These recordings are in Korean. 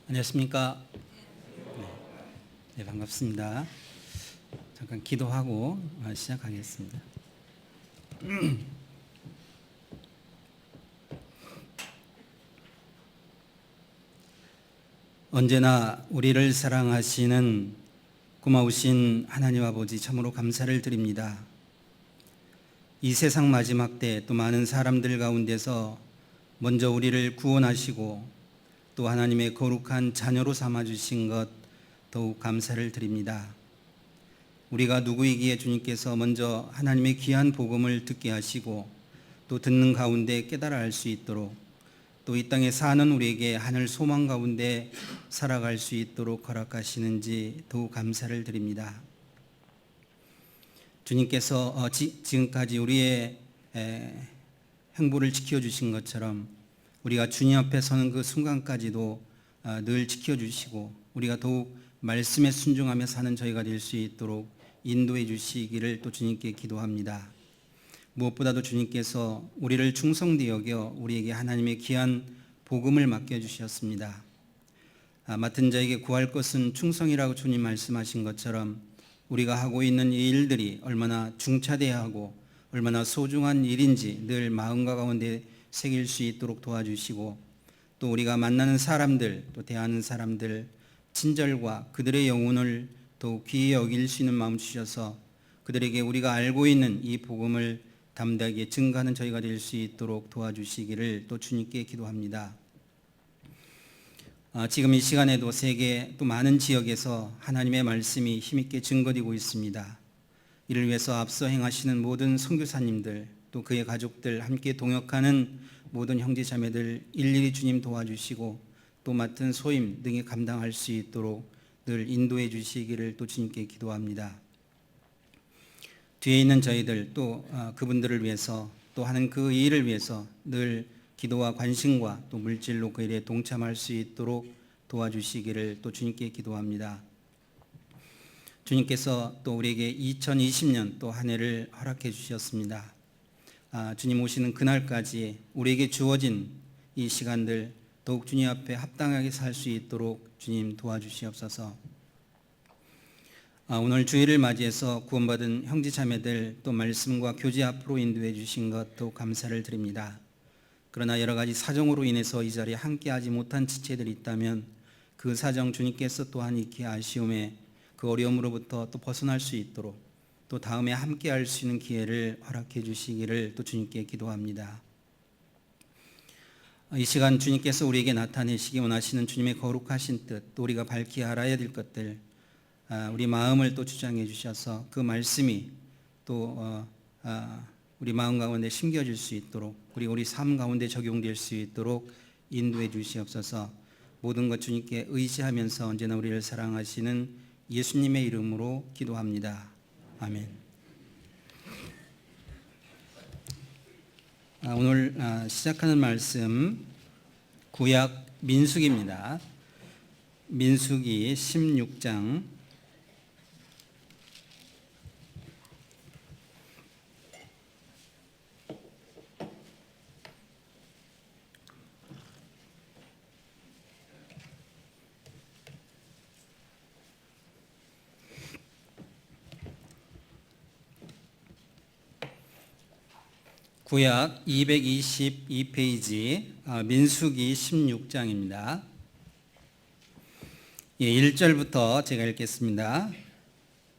안녕하십니까. 네, 반갑습니다. 잠깐 기도하고 시작하겠습니다. 언제나 우리를 사랑하시는 고마우신 하나님 아버지, 참으로 감사를 드립니다. 이 세상 마지막 때 또 많은 사람들 가운데서 먼저 우리를 구원하시고 또 하나님의 거룩한 자녀로 삼아주신 것 더욱 감사를 드립니다. 우리가 누구이기에 주님께서 먼저 하나님의 귀한 복음을 듣게 하시고 또 듣는 가운데 깨달아 알 수 있도록 또 이 땅에 사는 우리에게 하늘 소망 가운데 살아갈 수 있도록 허락하시는지 더욱 감사를 드립니다. 주님께서 지금까지 우리의 행보를 지켜주신 것처럼 우리가 주님 앞에 서는 그 순간까지도 늘 지켜주시고 우리가 더욱 말씀에 순종하며 사는 저희가 될 수 있도록 인도해 주시기를 또 주님께 기도합니다. 무엇보다도 주님께서 우리를 충성되이 여겨 우리에게 하나님의 귀한 복음을 맡겨주셨습니다. 맡은 자에게 구할 것은 충성이라고 주님 말씀하신 것처럼 우리가 하고 있는 이 일들이 얼마나 중차대해야 하고 얼마나 소중한 일인지 늘 마음과 가운데 새길 수 있도록 도와주시고 또 우리가 만나는 사람들 또 대하는 사람들 친절과 그들의 영혼을 더욱 귀히 여길 수 있는 마음 주셔서 그들에게 우리가 알고 있는 이 복음을 담대하게 증거하는 저희가 될 수 있도록 도와주시기를 또 주님께 기도합니다. 지금 이 시간에도 세계 또 많은 지역에서 하나님의 말씀이 힘있게 증거되고 있습니다. 이를 위해서 앞서 행하시는 모든 선교사님들 또 그의 가족들 함께 동역하는 모든 형제자매들 일일이 주님 도와주시고 또 맡은 소임 등에 감당할 수 있도록 늘 인도해 주시기를 또 주님께 기도합니다. 뒤에 있는 저희들 또 그분들을 위해서 또 하는 그 일을 위해서 늘 기도와 관심과 또 물질로 그 일에 동참할 수 있도록 도와주시기를 또 주님께 기도합니다. 주님께서 또 우리에게 2020년 또 한 해를 허락해 주셨습니다. 주님 오시는 그날까지 우리에게 주어진 이 시간들 더욱 주님 앞에 합당하게 살 수 있도록 주님 도와주시옵소서. 오늘 주일을 맞이해서 구원받은 형제자매들 또 말씀과 교제 앞으로 인도해 주신 것 더욱 감사를 드립니다. 그러나 여러 가지 사정으로 인해서 이 자리에 함께하지 못한 지체들이 있다면 그 사정 주님께서 또한 익히 아쉬움에 그 어려움으로부터 또 벗어날 수 있도록 또 다음에 함께할 수 있는 기회를 허락해 주시기를 또 주님께 기도합니다. 이 시간 주님께서 우리에게 나타내시기 원하시는 주님의 거룩하신 뜻 또 우리가 밝히 알아야 될 것들 우리 마음을 또 주장해 주셔서 그 말씀이 또 우리 마음 가운데 심겨질 수 있도록 그리고 우리 삶 가운데 적용될 수 있도록 인도해 주시옵소서. 모든 것 주님께 의지하면서 언제나 우리를 사랑하시는 예수님의 이름으로 기도합니다. 아멘. 오늘 시작하는 말씀 구약 민수기입니다. 민수기 16장 구약 222페이지 민수기 16장입니다. 1절부터 제가 읽겠습니다.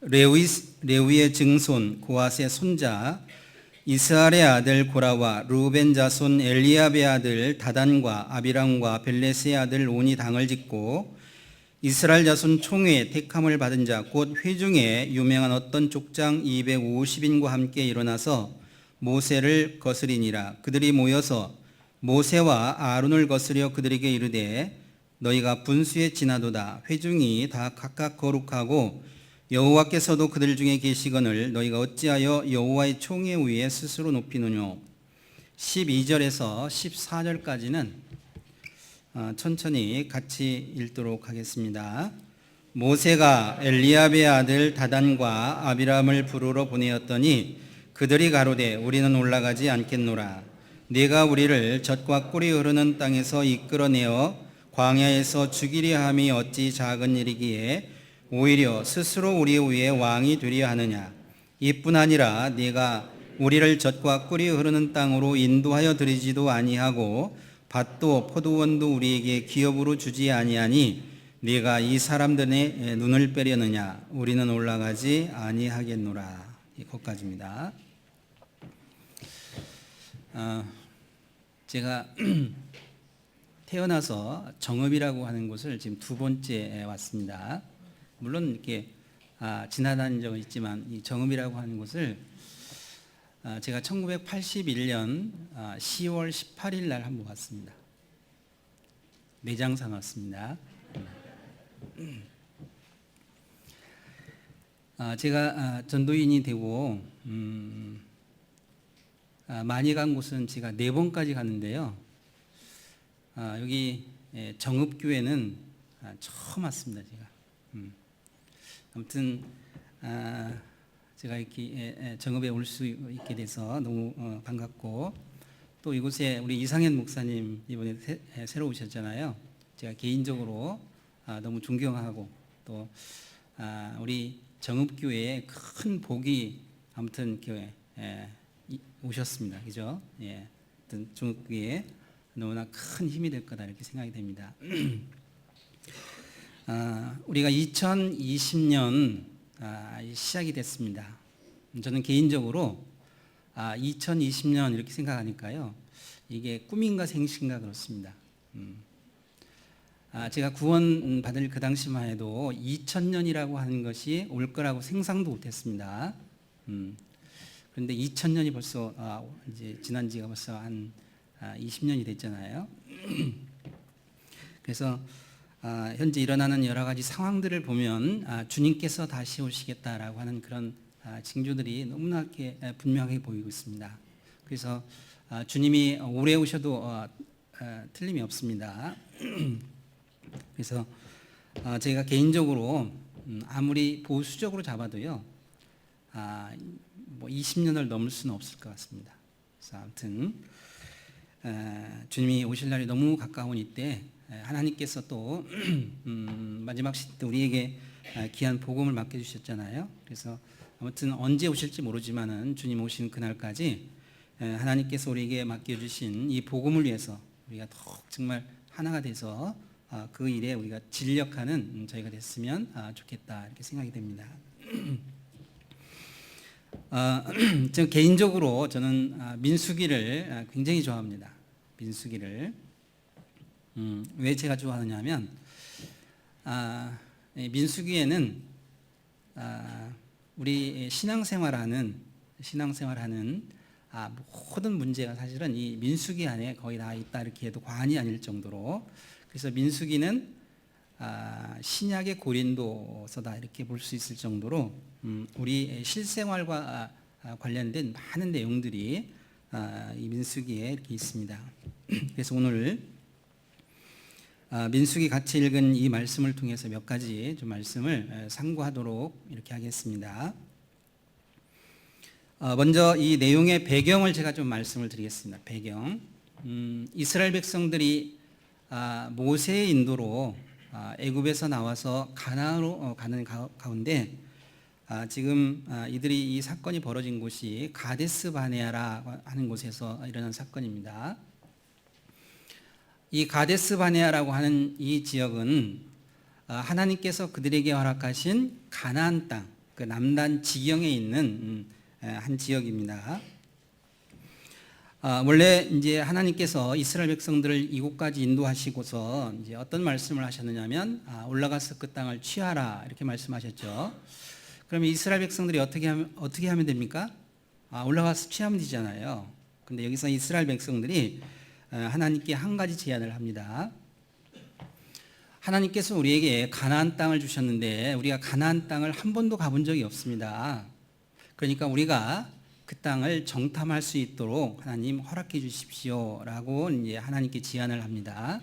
레위의 증손 고핫의 손자 이스라엘의 아들 고라와 르우벤 자손 엘리압의 아들 다단과 아비람과 벨렛의 아들 온이 당을 짓고 이스라엘 자손 총회의 택함을 받은 자 곧 회중에 유명한 어떤 족장 250인과 함께 일어나서 모세를 거스리니라. 그들이 모여서 모세와 아론을 거스려 그들에게 이르되 너희가 분수에 지나도다. 회중이 다 각각 거룩하고 여호와께서도 그들 중에 계시거늘 너희가 어찌하여 여호와의 총회 위에 스스로 높이느뇨. 12절에서 14절까지는 천천히 같이 읽도록 하겠습니다. 모세가 엘리압의 아들 다단과 아비람을 부르러 보내었더니 그들이 가로되 우리는 올라가지 않겠노라. 네가 우리를 젖과 꿀이 흐르는 땅에서 이끌어내어 광야에서 죽이려 함이 어찌 작은 일이기에 오히려 스스로 우리 위에 왕이 되려 하느냐. 이뿐 아니라 네가 우리를 젖과 꿀이 흐르는 땅으로 인도하여 드리지도 아니하고 밭도 포도원도 우리에게 기업으로 주지 아니하니 네가 이 사람들의 눈을 빼려느냐. 우리는 올라가지 아니하겠노라. 이것까지입니다. 제가 태어나서 정읍이라고 하는 곳을 지금 두 번째 왔습니다. 물론 이렇게 지나다닌 적은 있지만 이 정읍이라고 하는 곳을 제가 1981년 10월 18일 날 한번 왔습니다. 매장상 왔습니다. 제가 전도인이 되고 많이 간 곳은 제가 4번까지 갔는데요. 여기 정읍교회는 처음 왔습니다. 제가 아무튼 제가 이렇게 정읍에 올 수 있게 돼서 너무 반갑고, 또 이곳에 우리 이상현 목사님 이번에 새로 오셨잖아요. 제가 개인적으로 너무 존경하고 또 우리 정읍교회에 큰 복이 아무튼 교회 오셨습니다. 그죠? 예. 아무튼 정읍교회에 너무나 큰 힘이 될 거다 이렇게 생각이 됩니다. 우리가 2020년 시작이 됐습니다. 저는 개인적으로 2020년 이렇게 생각하니까요, 이게 꿈인가 생시인가 그렇습니다. 제가 구원 받을 그 당시만 해도 2000년이라고 하는 것이 올 거라고 상상도 못했습니다. 그런데 2000년이 벌써 이제 지난 지가 벌써 한 20년이 됐잖아요. 그래서 현재 일어나는 여러 가지 상황들을 보면 주님께서 다시 오시겠다라고 하는 그런 징조들이 너무나 이렇게 분명하게 보이고 있습니다. 그래서 주님이 오래 오셔도 틀림이 없습니다. 그래서 제가 개인적으로 아무리 보수적으로 잡아도요, 뭐 20년을 넘을 수는 없을 것 같습니다. 그래서 아무튼 주님이 오실 날이 너무 가까운 이때 하나님께서 또 마지막 시대 때 우리에게 귀한 복음을 맡겨주셨잖아요. 그래서 아무튼 언제 오실지 모르지만은 주님 오신 그날까지 하나님께서 우리에게 맡겨주신 이 복음을 위해서 우리가 더욱 정말 하나가 돼서 그 일에 우리가 진력하는 저희가 됐으면 좋겠다 이렇게 생각이 됩니다. 저 개인적으로 저는 민수기를 굉장히 좋아합니다. 민수기를 왜 제가 좋아하느냐면 민수기에는 우리 신앙생활하는 모든 문제가 사실은 이 민수기 안에 거의 다 있다 이렇게 해도 과언이 아닐 정도로, 그래서 민수기는 신약의 고린도서다 이렇게 볼 수 있을 정도로 우리 실생활과 관련된 많은 내용들이 이 민수기에 이렇게 있습니다. 그래서 오늘 민수기 같이 읽은 이 말씀을 통해서 몇 가지 좀 말씀을 상고하도록 이렇게 하겠습니다. 먼저 이 내용의 배경을 제가 좀 말씀을 드리겠습니다. 배경. 이스라엘 백성들이 모세의 인도로 애굽에서 나와서 가나안으로 가는 가운데 지금 이들이 이 사건이 벌어진 곳이 가데스 바네아라 하는 곳에서 일어난 사건입니다. 이 가데스 바네아라고 하는 이 지역은 하나님께서 그들에게 허락하신 가나안 땅, 그 남단 지경에 있는 한 지역입니다. 원래 이제 하나님께서 이스라엘 백성들을 이곳까지 인도하시고서 이제 어떤 말씀을 하셨느냐면 올라가서 그 땅을 취하라 이렇게 말씀하셨죠. 그러면 이스라엘 백성들이 어떻게 하면 됩니까? 올라가서 취하면 되잖아요. 근데 여기서 이스라엘 백성들이 하나님께 한 가지 제안을 합니다. 하나님께서 우리에게 가나안 땅을 주셨는데 우리가 가나안 땅을 한 번도 가본 적이 없습니다. 그러니까 우리가 그 땅을 정탐할 수 있도록 하나님 허락해 주십시오라고 이제 하나님께 제안을 합니다.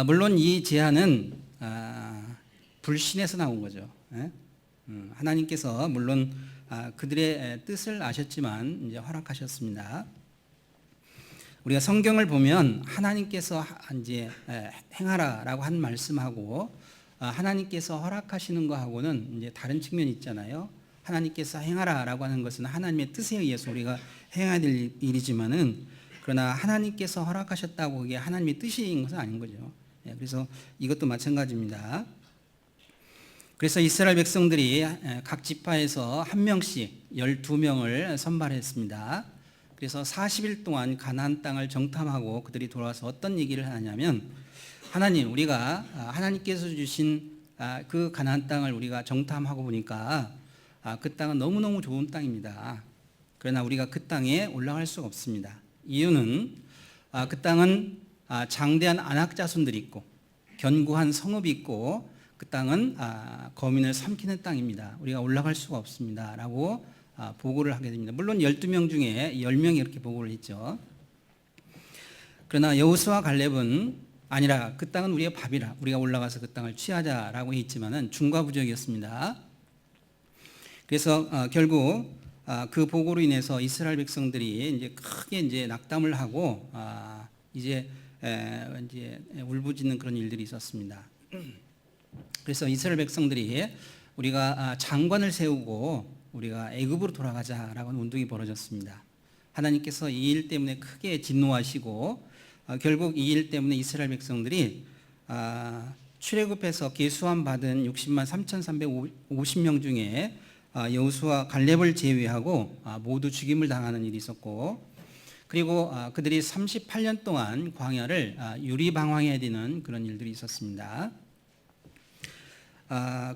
물론 이 제안은 불신에서 나온 거죠. 하나님께서 물론 그들의 뜻을 아셨지만 이제 허락하셨습니다. 우리가 성경을 보면 하나님께서 이제 행하라라고 한 말씀하고 하나님께서 허락하시는 거하고는 이제 다른 측면이 있잖아요. 하나님께서 행하라라고 하는 것은 하나님의 뜻에 의해서 우리가 행해야 될 일이지만은, 그러나 하나님께서 허락하셨다고 그게 하나님의 뜻인 것은 아닌 거죠. 그래서 이것도 마찬가지입니다. 그래서 이스라엘 백성들이 각 지파에서 한 명씩 12명을 선발했습니다. 그래서 40일 동안 가나안 땅을 정탐하고 그들이 돌아와서 어떤 얘기를 하냐면, 하나님, 우리가 하나님께서 주신 그 가나안 땅을 우리가 정탐하고 보니까 그 땅은 너무너무 좋은 땅입니다. 그러나 우리가 그 땅에 올라갈 수가 없습니다. 이유는 그 땅은 장대한 아낙 자손들이 있고 견고한 성읍이 있고 그 땅은 거민을 삼키는 땅입니다. 우리가 올라갈 수가 없습니다 라고 보고를 하게 됩니다. 물론 12명 중에 10명이 이렇게 보고를 했죠. 그러나 여호수아와 갈렙은 아니라, 그 땅은 우리의 밥이라, 우리가 올라가서 그 땅을 취하자라고 했지만은 중과부적이었습니다. 그래서 결국 그 보고로 인해서 이스라엘 백성들이 이제 크게 이제 낙담을 하고 이제 울부짖는 그런 일들이 있었습니다. 그래서 이스라엘 백성들이 우리가 장관을 세우고 우리가 애굽으로 돌아가자라고 하는 운동이 벌어졌습니다. 하나님께서 이 일 때문에 크게 진노하시고 결국 이 일 때문에 이스라엘 백성들이 출애굽해서 계수함 받은 60만 3,350명 중에 여호수아 갈렙을 제외하고 모두 죽임을 당하는 일이 있었고, 그리고 그들이 38년 동안 광야를 유리방황해야 되는 그런 일들이 있었습니다.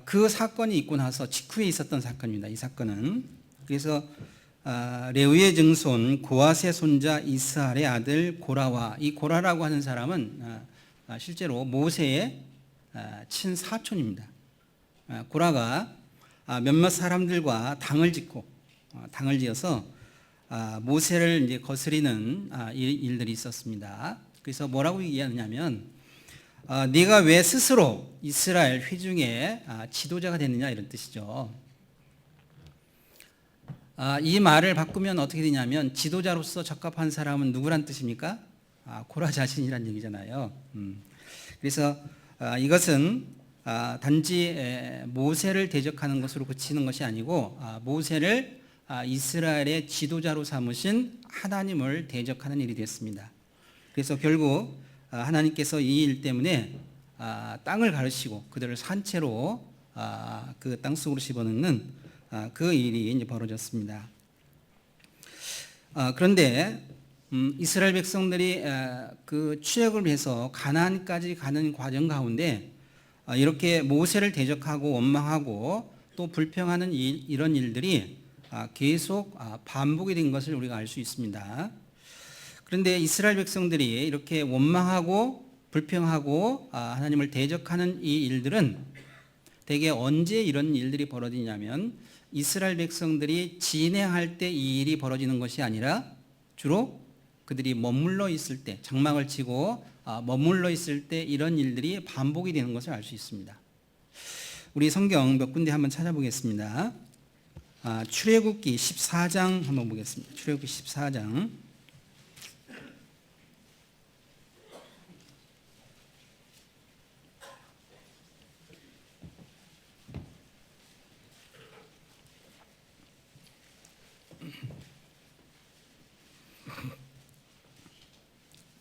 그 사건이 있고 나서 직후에 있었던 사건입니다. 이 사건은 그래서 레위의 증손 고앗의 손자 이스할의 아들 고라와, 이 고라라고 하는 사람은 실제로 모세의 친사촌입니다. 고라가 몇몇 사람들과 당을 지어서 모세를 이제 거스리는 일들이 있었습니다. 그래서 뭐라고 얘기하느냐면, 네가 왜 스스로 이스라엘 회중의 지도자가 됐느냐, 이런 뜻이죠. 이 말을 바꾸면 어떻게 되냐면, 지도자로서 적합한 사람은 누구란 뜻입니까? 고라 자신이란 얘기잖아요. 그래서 이것은 단지 모세를 대적하는 것으로 그치는 것이 아니고 모세를 이스라엘의 지도자로 삼으신 하나님을 대적하는 일이 됐습니다. 그래서 결국 하나님께서 이 일 때문에 땅을 가르시고 그들을 산채로 그 땅속으로 집어넣는 그 일이 이제 벌어졌습니다. 그런데 이스라엘 백성들이 그 출애굽을 해서 가나안까지 가는 과정 가운데 이렇게 모세를 대적하고 원망하고 또 불평하는 이런 일들이 계속 반복이 된 것을 우리가 알 수 있습니다. 그런데 이스라엘 백성들이 이렇게 원망하고 불평하고 하나님을 대적하는 이 일들은 대개 언제 이런 일들이 벌어지냐면, 이스라엘 백성들이 진행할 때 이 일이 벌어지는 것이 아니라 주로 그들이 머물러 있을 때, 장막을 치고 머물러 있을 때 이런 일들이 반복이 되는 것을 알 수 있습니다. 우리 성경 몇 군데 한번 찾아보겠습니다. 출애굽기 14장 한번 보겠습니다. 출애굽기 14장.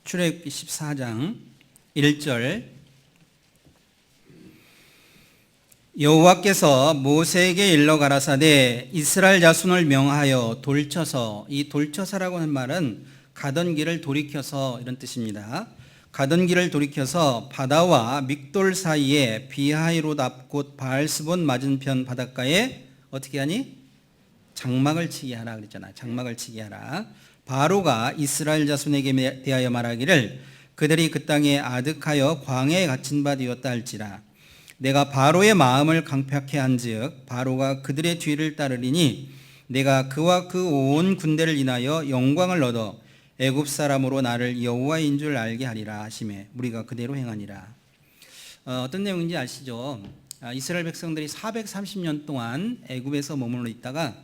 출애굽기 14장 1절. 여호와께서 모세에게 일러 가라사대 이스라엘 자손을 명하여 돌쳐서, 이 돌쳐서라고 하는 말은 가던 길을 돌이켜서 이런 뜻입니다. 가던 길을 돌이켜서 바다와 믹돌 사이에 비하이롯 곧 바알스본 맞은편 바닷가에 어떻게 하니? 장막을 치게 하라 그랬잖아. 장막을 치게 하라. 바로가 이스라엘 자손에게 대하여 말하기를 그들이 그 땅에 아득하여 광야에 갇힌 바 되었다 할지라. 내가 바로의 마음을 강팍해 한즉 바로가 그들의 뒤를 따르리니 내가 그와 그 온 군대를 인하여 영광을 얻어 애굽 사람으로 나를 여호와인 줄 알게 하리라 하시매 우리가 그대로 행하니라. 어떤 내용인지 아시죠? 이스라엘 백성들이 430년 동안 애굽에서 머물러 있다가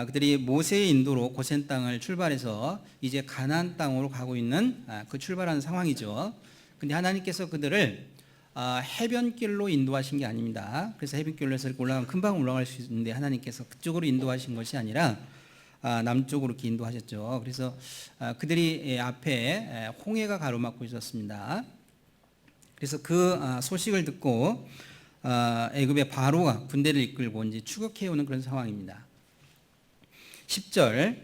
그들이 모세의 인도로 고센 땅을 출발해서 이제 가나안 땅으로 가고 있는 그 출발하는 상황이죠. 근데 하나님께서 그들을 해변길로 인도하신 게 아닙니다. 그래서 해변길로 해서 이렇게 올라가면 금방 올라갈 수 있는데 하나님께서 그쪽으로 인도하신 것이 아니라 남쪽으로 이렇게 인도하셨죠. 그래서 그들이 앞에 홍해가 가로막고 있었습니다. 그래서 그 소식을 듣고 애굽의 바로가 군대를 이끌고 이제 추격해오는 그런 상황입니다. 10절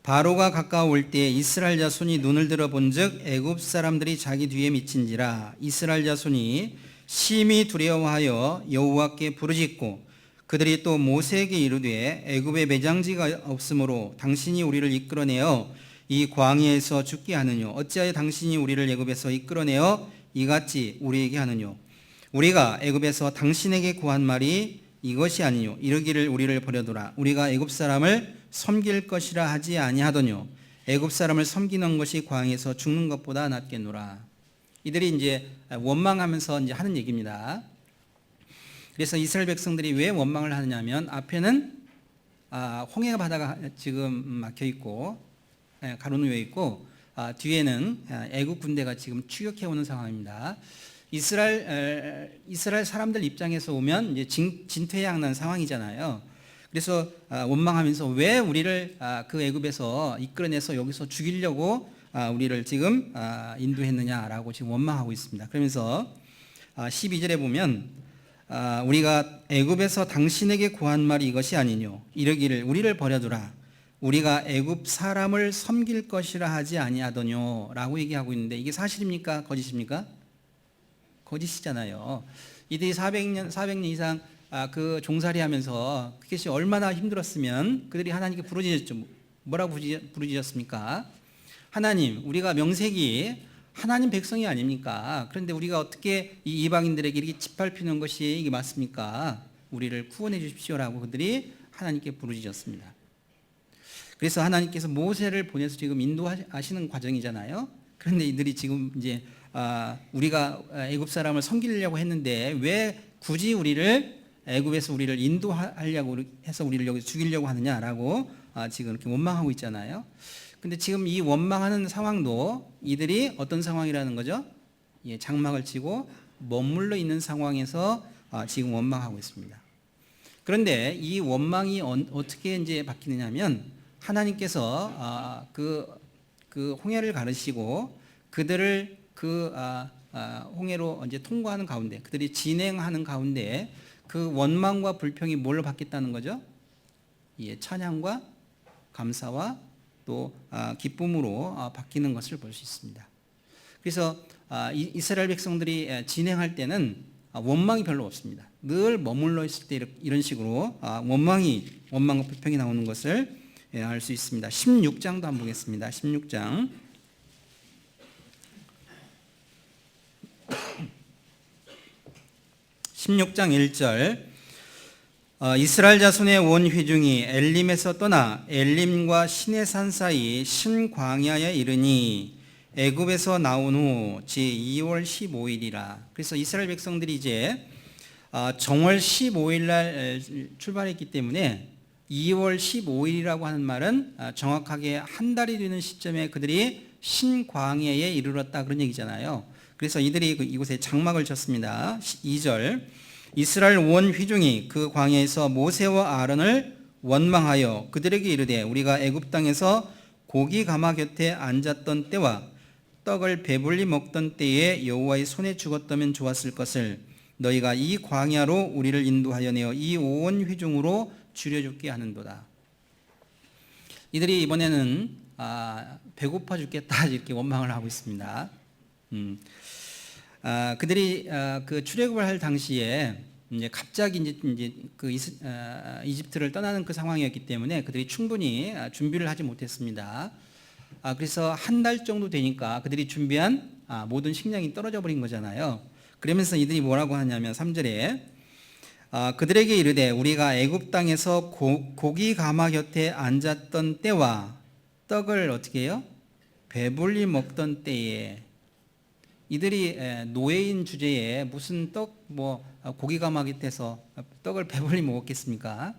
바로가 가까워올 때 이스라엘 자손이 눈을 들어본즉 애굽 사람들이 자기 뒤에 미친지라. 이스라엘 자손이 심히 두려워하여 여호와께 부르짖고 그들이 또 모세에게 이르되 애굽에 매장지가 없으므로 당신이 우리를 이끌어내어 이 광야에서 죽게 하느뇨. 어찌하여 당신이 우리를 애굽에서 이끌어내어 이같이 우리에게 하느뇨. 우리가 애굽에서 당신에게 구한 말이 이것이 아니뇨. 이르기를 우리를 버려두라. 우리가 애굽 사람을 섬길 것이라 하지 아니하더뇨. 애굽 사람을 섬기는 것이 광야에서 죽는 것보다 낫겠노라. 이들이 이제 원망하면서 이제 하는 얘기입니다. 그래서 이스라엘 백성들이 왜 원망을 하느냐면 앞에는 홍해 바다가 지금 막혀 있고 가로놓여 있고 뒤에는 애국 군대가 지금 추격해 오는 상황입니다. 이스라엘 사람들 입장에서 오면 이제 진퇴양난 상황이잖아요. 그래서 원망하면서 왜 우리를 그 애굽에서 이끌어내서 여기서 죽이려고 우리를 지금 인도했느냐라고 지금 원망하고 있습니다. 그러면서 12절에 보면 우리가 애굽에서 당신에게 구한 말이 이것이 아니뇨. 이르기를 우리를 버려두라. 우리가 애굽 사람을 섬길 것이라 하지 아니하더뇨 라고 얘기하고 있는데 이게 사실입니까? 거짓입니까? 거짓이잖아요. 이들이 400년 이상 그 종살이 하면서 그것이 얼마나 힘들었으면 그들이 하나님께 부르짖었죠. 뭐라고 부르짖었습니까? 하나님, 우리가 명색이 하나님 백성이 아닙니까? 그런데 우리가 어떻게 이 이방인들에게 이렇게 짓밟히는 것이 이게 맞습니까? 우리를 구원해 주십시오라고 그들이 하나님께 부르짖었습니다. 그래서 하나님께서 모세를 보내서 지금 인도하시는 과정이잖아요. 그런데 이들이 지금 이제 우리가 애굽 사람을 섬기려고 했는데 왜 굳이 우리를 애굽에서 우리를 인도하려고 해서 우리를 여기서 죽이려고 하느냐라고 지금 이렇게 원망하고 있잖아요. 근데 지금 이 원망하는 상황도 이들이 어떤 상황이라는 거죠? 장막을 치고 머물러 있는 상황에서 지금 원망하고 있습니다. 그런데 이 원망이 어떻게 이제 바뀌느냐면 하나님께서 그 홍해를 가르시고 그들을 그 홍해로 이제 통과하는 가운데 그들이 진행하는 가운데 그 원망과 불평이 뭘로 바뀌었다는 거죠? 찬양과 감사와 또 기쁨으로 바뀌는 것을 볼 수 있습니다. 그래서 이스라엘 백성들이 진행할 때는 원망이 별로 없습니다. 늘 머물러 있을 때 이런 식으로 원망과 불평이 나오는 것을 알 수 있습니다. 16장도 한번 보겠습니다. 16장 1절 이스라엘 자손의 온 회중이 엘림에서 떠나 엘림과 시내산 사이 신광야에 이르니 애굽에서 나온 후 제2월 15일이라. 그래서 이스라엘 백성들이 이제 정월 15일 날 출발했기 때문에 2월 15일이라고 하는 말은 정확하게 한 달이 되는 시점에 그들이 신광야에 이르렀다 그런 얘기잖아요. 그래서 이들이 이곳에 장막을 쳤습니다. 2절 이스라엘 온 회중이 그 광야에서 모세와 아론을 원망하여 그들에게 이르되 우리가 애굽 땅에서 고기 가마 곁에 앉았던 때와 떡을 배불리 먹던 때에 여호와의 손에 죽었다면 좋았을 것을 너희가 이 광야로 우리를 인도하여 내어 이 온 회중으로 줄여죽게 하는도다. 이들이 이번에는 배고파 죽겠다 이렇게 원망을 하고 있습니다. 그들이 그 출애굽을 할 당시에 이제 갑자기 이제 그 이집트를 떠나는 그 상황이었기 때문에 그들이 충분히 준비를 하지 못했습니다. 그래서 한 달 정도 되니까 그들이 준비한 모든 식량이 떨어져 버린 거잖아요. 그러면서 이들이 뭐라고 하냐면 3절에 그들에게 이르되 우리가 애굽 땅에서 고기 가마 곁에 앉았던 때와 떡을 어떻게 해요? 배불리 먹던 때에. 이들이 노예인 주제에 무슨 고기 가마 곁에서 떡을 배불리 먹었겠습니까?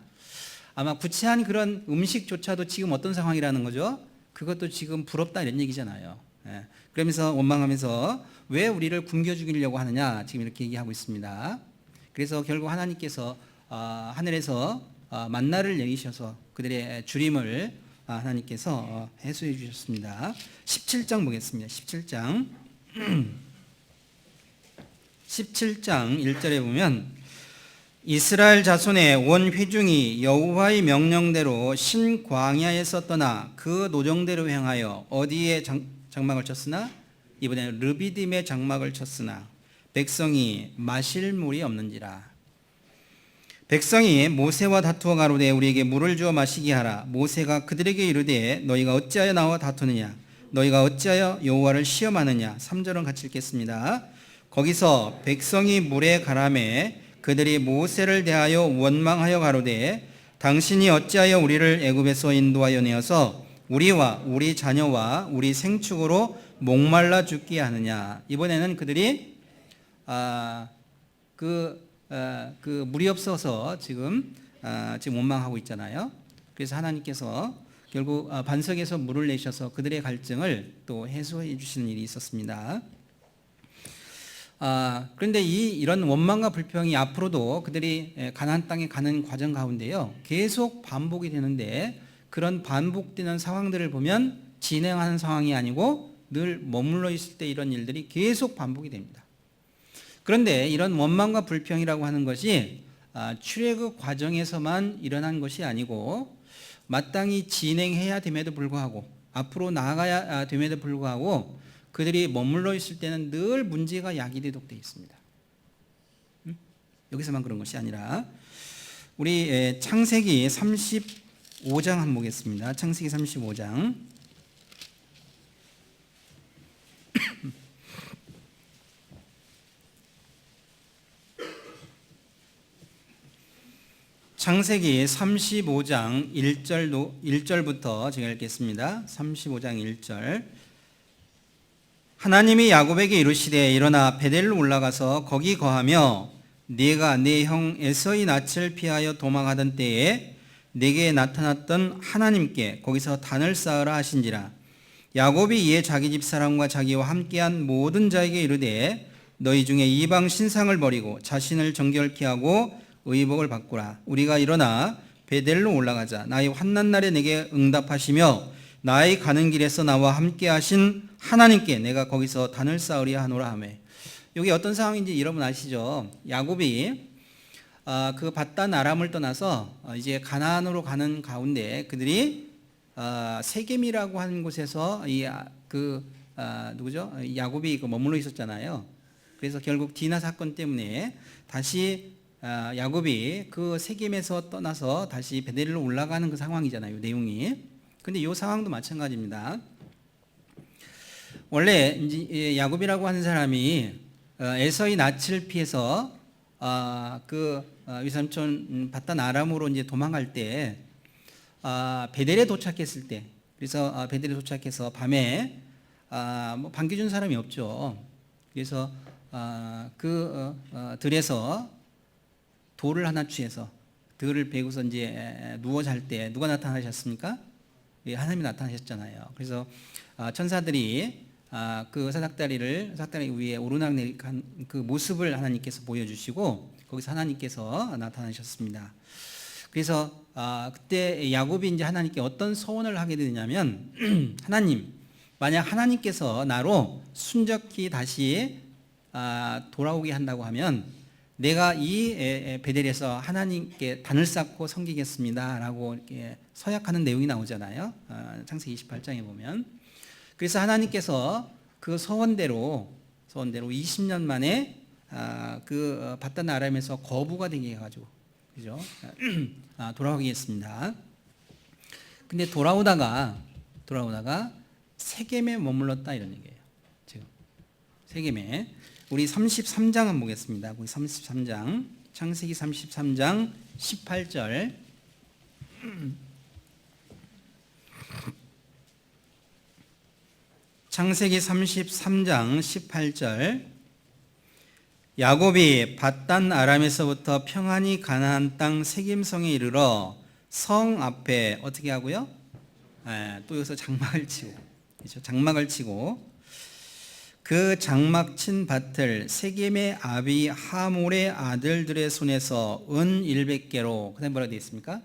아마 구체한 그런 음식조차도 지금 어떤 상황이라는 거죠? 그것도 지금 부럽다 이런 얘기잖아요. 예. 그러면서 원망하면서 왜 우리를 굶겨 죽이려고 하느냐 지금 이렇게 얘기하고 있습니다. 그래서 결국 하나님께서 하늘에서 만나를 내리셔서 그들의 주림을 하나님께서 해소해 주셨습니다. 17장 보겠습니다. 17장 17장 1절에 보면 이스라엘 자손의 온 회중이 여호와의 명령대로 신광야에서 떠나 그 노정대로 행하여 어디에 장막을 쳤으나 이번에는 르비딤에 장막을 쳤으나 백성이 마실 물이 없는지라. 백성이 모세와 다투어 가로되 우리에게 물을 주어 마시게 하라. 모세가 그들에게 이르되 너희가 어찌하여 나와 다투느냐 너희가 어찌하여 여호와를 시험하느냐. 3절은 같이 읽겠습니다. 거기서 백성이 물에 가라매 그들이 모세를 대하여 원망하여 가로되 당신이 어찌하여 우리를 애굽에서 인도하여 내어서 우리와 우리 자녀와 우리 생축으로 목말라 죽게 하느냐. 이번에는 그들이 그 물이 없어서 지금 원망하고 있잖아요. 그래서 하나님께서 결국 반석에서 물을 내셔서 그들의 갈증을 또 해소해 주시는 일이 있었습니다. 그런데 이런 원망과 불평이 앞으로도 그들이 가나안 땅에 가는 과정 가운데요 계속 반복이 되는데, 그런 반복되는 상황들을 보면 진행하는 상황이 아니고 늘 머물러 있을 때 이런 일들이 계속 반복이 됩니다. 그런데 이런 원망과 불평이라고 하는 것이 출애굽 과정에서만 일어난 것이 아니고 마땅히 진행해야 됨에도 불구하고 앞으로 나아가야 됨에도 불구하고 그들이 머물러 있을 때는 늘 문제가 야기되도록 되어 있습니다. 여기서만 그런 것이 아니라 우리 창세기 35장 한번 보겠습니다. 창세기 35장 창세기 35장 1절부터 제가 읽겠습니다. 35장 1절. 하나님이 야곱에게 이르시되 일어나 베델로 올라가서 거기 거하며 네가 네 형 에서의 낯을 피하여 도망하던 때에 네게 나타났던 하나님께 거기서 단을 쌓으라 하신지라. 야곱이 이에 자기 집 사람과 자기와 함께한 모든 자에게 이르되 너희 중에 이방 신상을 버리고 자신을 정결케 하고 의복을 바꾸라. 우리가 일어나 베델로 올라가자. 나의 환난 날에 내게 응답하시며 나의 가는 길에서 나와 함께 하신 하나님께 내가 거기서 단을 쌓으리라 하노라 하며. 여기 어떤 상황인지 여러분 아시죠? 야곱이 그 밧단 아람을 떠나서 이제 가나안으로 가는 가운데 그들이 세겜이라고 하는 곳에서 누구죠? 야곱이 머물러 있었잖아요. 그래서 결국 디나 사건 때문에 다시 야곱이 그 세겜에서 떠나서 다시 베델로 올라가는 그 상황이잖아요, 내용이. 근데 이 상황도 마찬가지입니다. 원래 이제 야곱이라고 하는 사람이 에서의 낯을 피해서 그 위삼촌 밧단 아람으로 이제 도망갈 때 베델에 도착했을 때, 그래서 베델에 도착해서 밤에 뭐 반겨준 사람이 없죠. 그래서 들에서 돌을 하나 취해서 들을 베고서 이제 누워 잘 때 누가 나타나셨습니까? 하나님이 나타나셨잖아요. 그래서 천사들이 그 사닥다리 위에 오르락내리락한 그 모습을 하나님께서 보여주시고 거기서 하나님께서 나타나셨습니다. 그래서 그때 야곱이 이제 하나님께 어떤 소원을 하게 되냐면 하나님, 만약 하나님께서 나로 순적히 다시 돌아오게 한다고 하면 내가 이 베델에서 하나님께 단을 쌓고 섬기겠습니다 라고 이렇게 서약하는 내용이 나오잖아요. 창세기 28장에 보면. 그래서 하나님께서 그 소원대로 20년 만에 그 밧단 아람에서 거부가 되게 해가지고, 그죠? 돌아오게 했습니다. 근데 돌아오다가 세겜에 머물렀다 이런 얘기예요. 지금 세겜에. 우리 33장 한번 보겠습니다. 우리 33장, 창세기 33장 18절. 창세기 33장 18절. 야곱이 밧단 아람에서부터 평안히 가나안 땅 세겜성에 이르러 성 앞에 어떻게 하고요? 또 여기서 장막을 치고, 그렇죠? 장막을 치고 그 장막 친 밭을 세겜의 아비 하몰의 아들들의 손에서 은 100개로, 그다음에 뭐라고 되어 있습니까?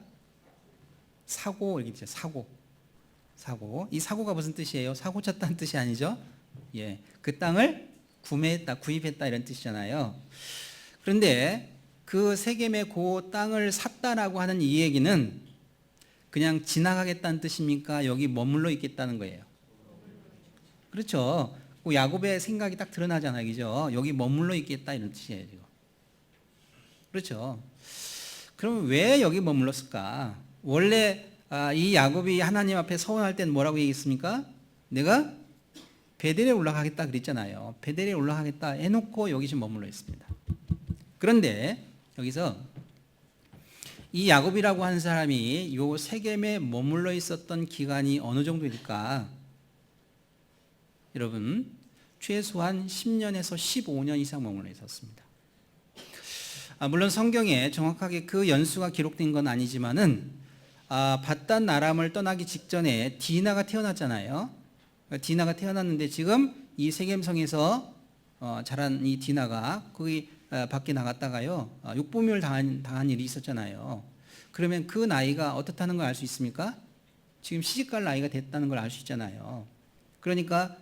사고, 이렇게 되죠. 사고. 이 사고가 무슨 뜻이에요? 사고 쳤다는 뜻이 아니죠? 예, 그 땅을 구입했다 이런 뜻이잖아요. 그런데 그 세겜의 그 땅을 샀다라고 하는 이 얘기는 그냥 지나가겠다는 뜻입니까? 여기 머물러 있겠다는 거예요. 그렇죠. 그 야곱의 생각이 딱 드러나잖아요, 그죠? 여기 머물러 있겠다 이런 뜻이에요, 지금. 그렇죠. 그럼 왜 여기 머물렀을까? 원래 이 야곱이 하나님 앞에 서원할 때는 뭐라고 얘기했습니까? 내가 베델에 올라가겠다 그랬잖아요. 베델에 올라가겠다 해놓고 여기 지금 머물러 있습니다. 그런데 여기서 이 야곱이라고 하는 사람이 요 세겜에 머물러 있었던 기간이 어느 정도일까? 여러분, 최소한 10년에서 15년 이상 머물러 있었습니다. 물론 성경에 정확하게 그 연수가 기록된 건 아니지만은 바단 아람을 떠나기 직전에 디나가 태어났잖아요. 디나가 태어났는데 지금 이 세겜성에서 자란 이 디나가 거기 밖에 나갔다가요 육부미를 당한 일이 있었잖아요. 그러면 그 나이가 어떻다는 걸 알 수 있습니까? 지금 시집갈 나이가 됐다는 걸 알 수 있잖아요. 그러니까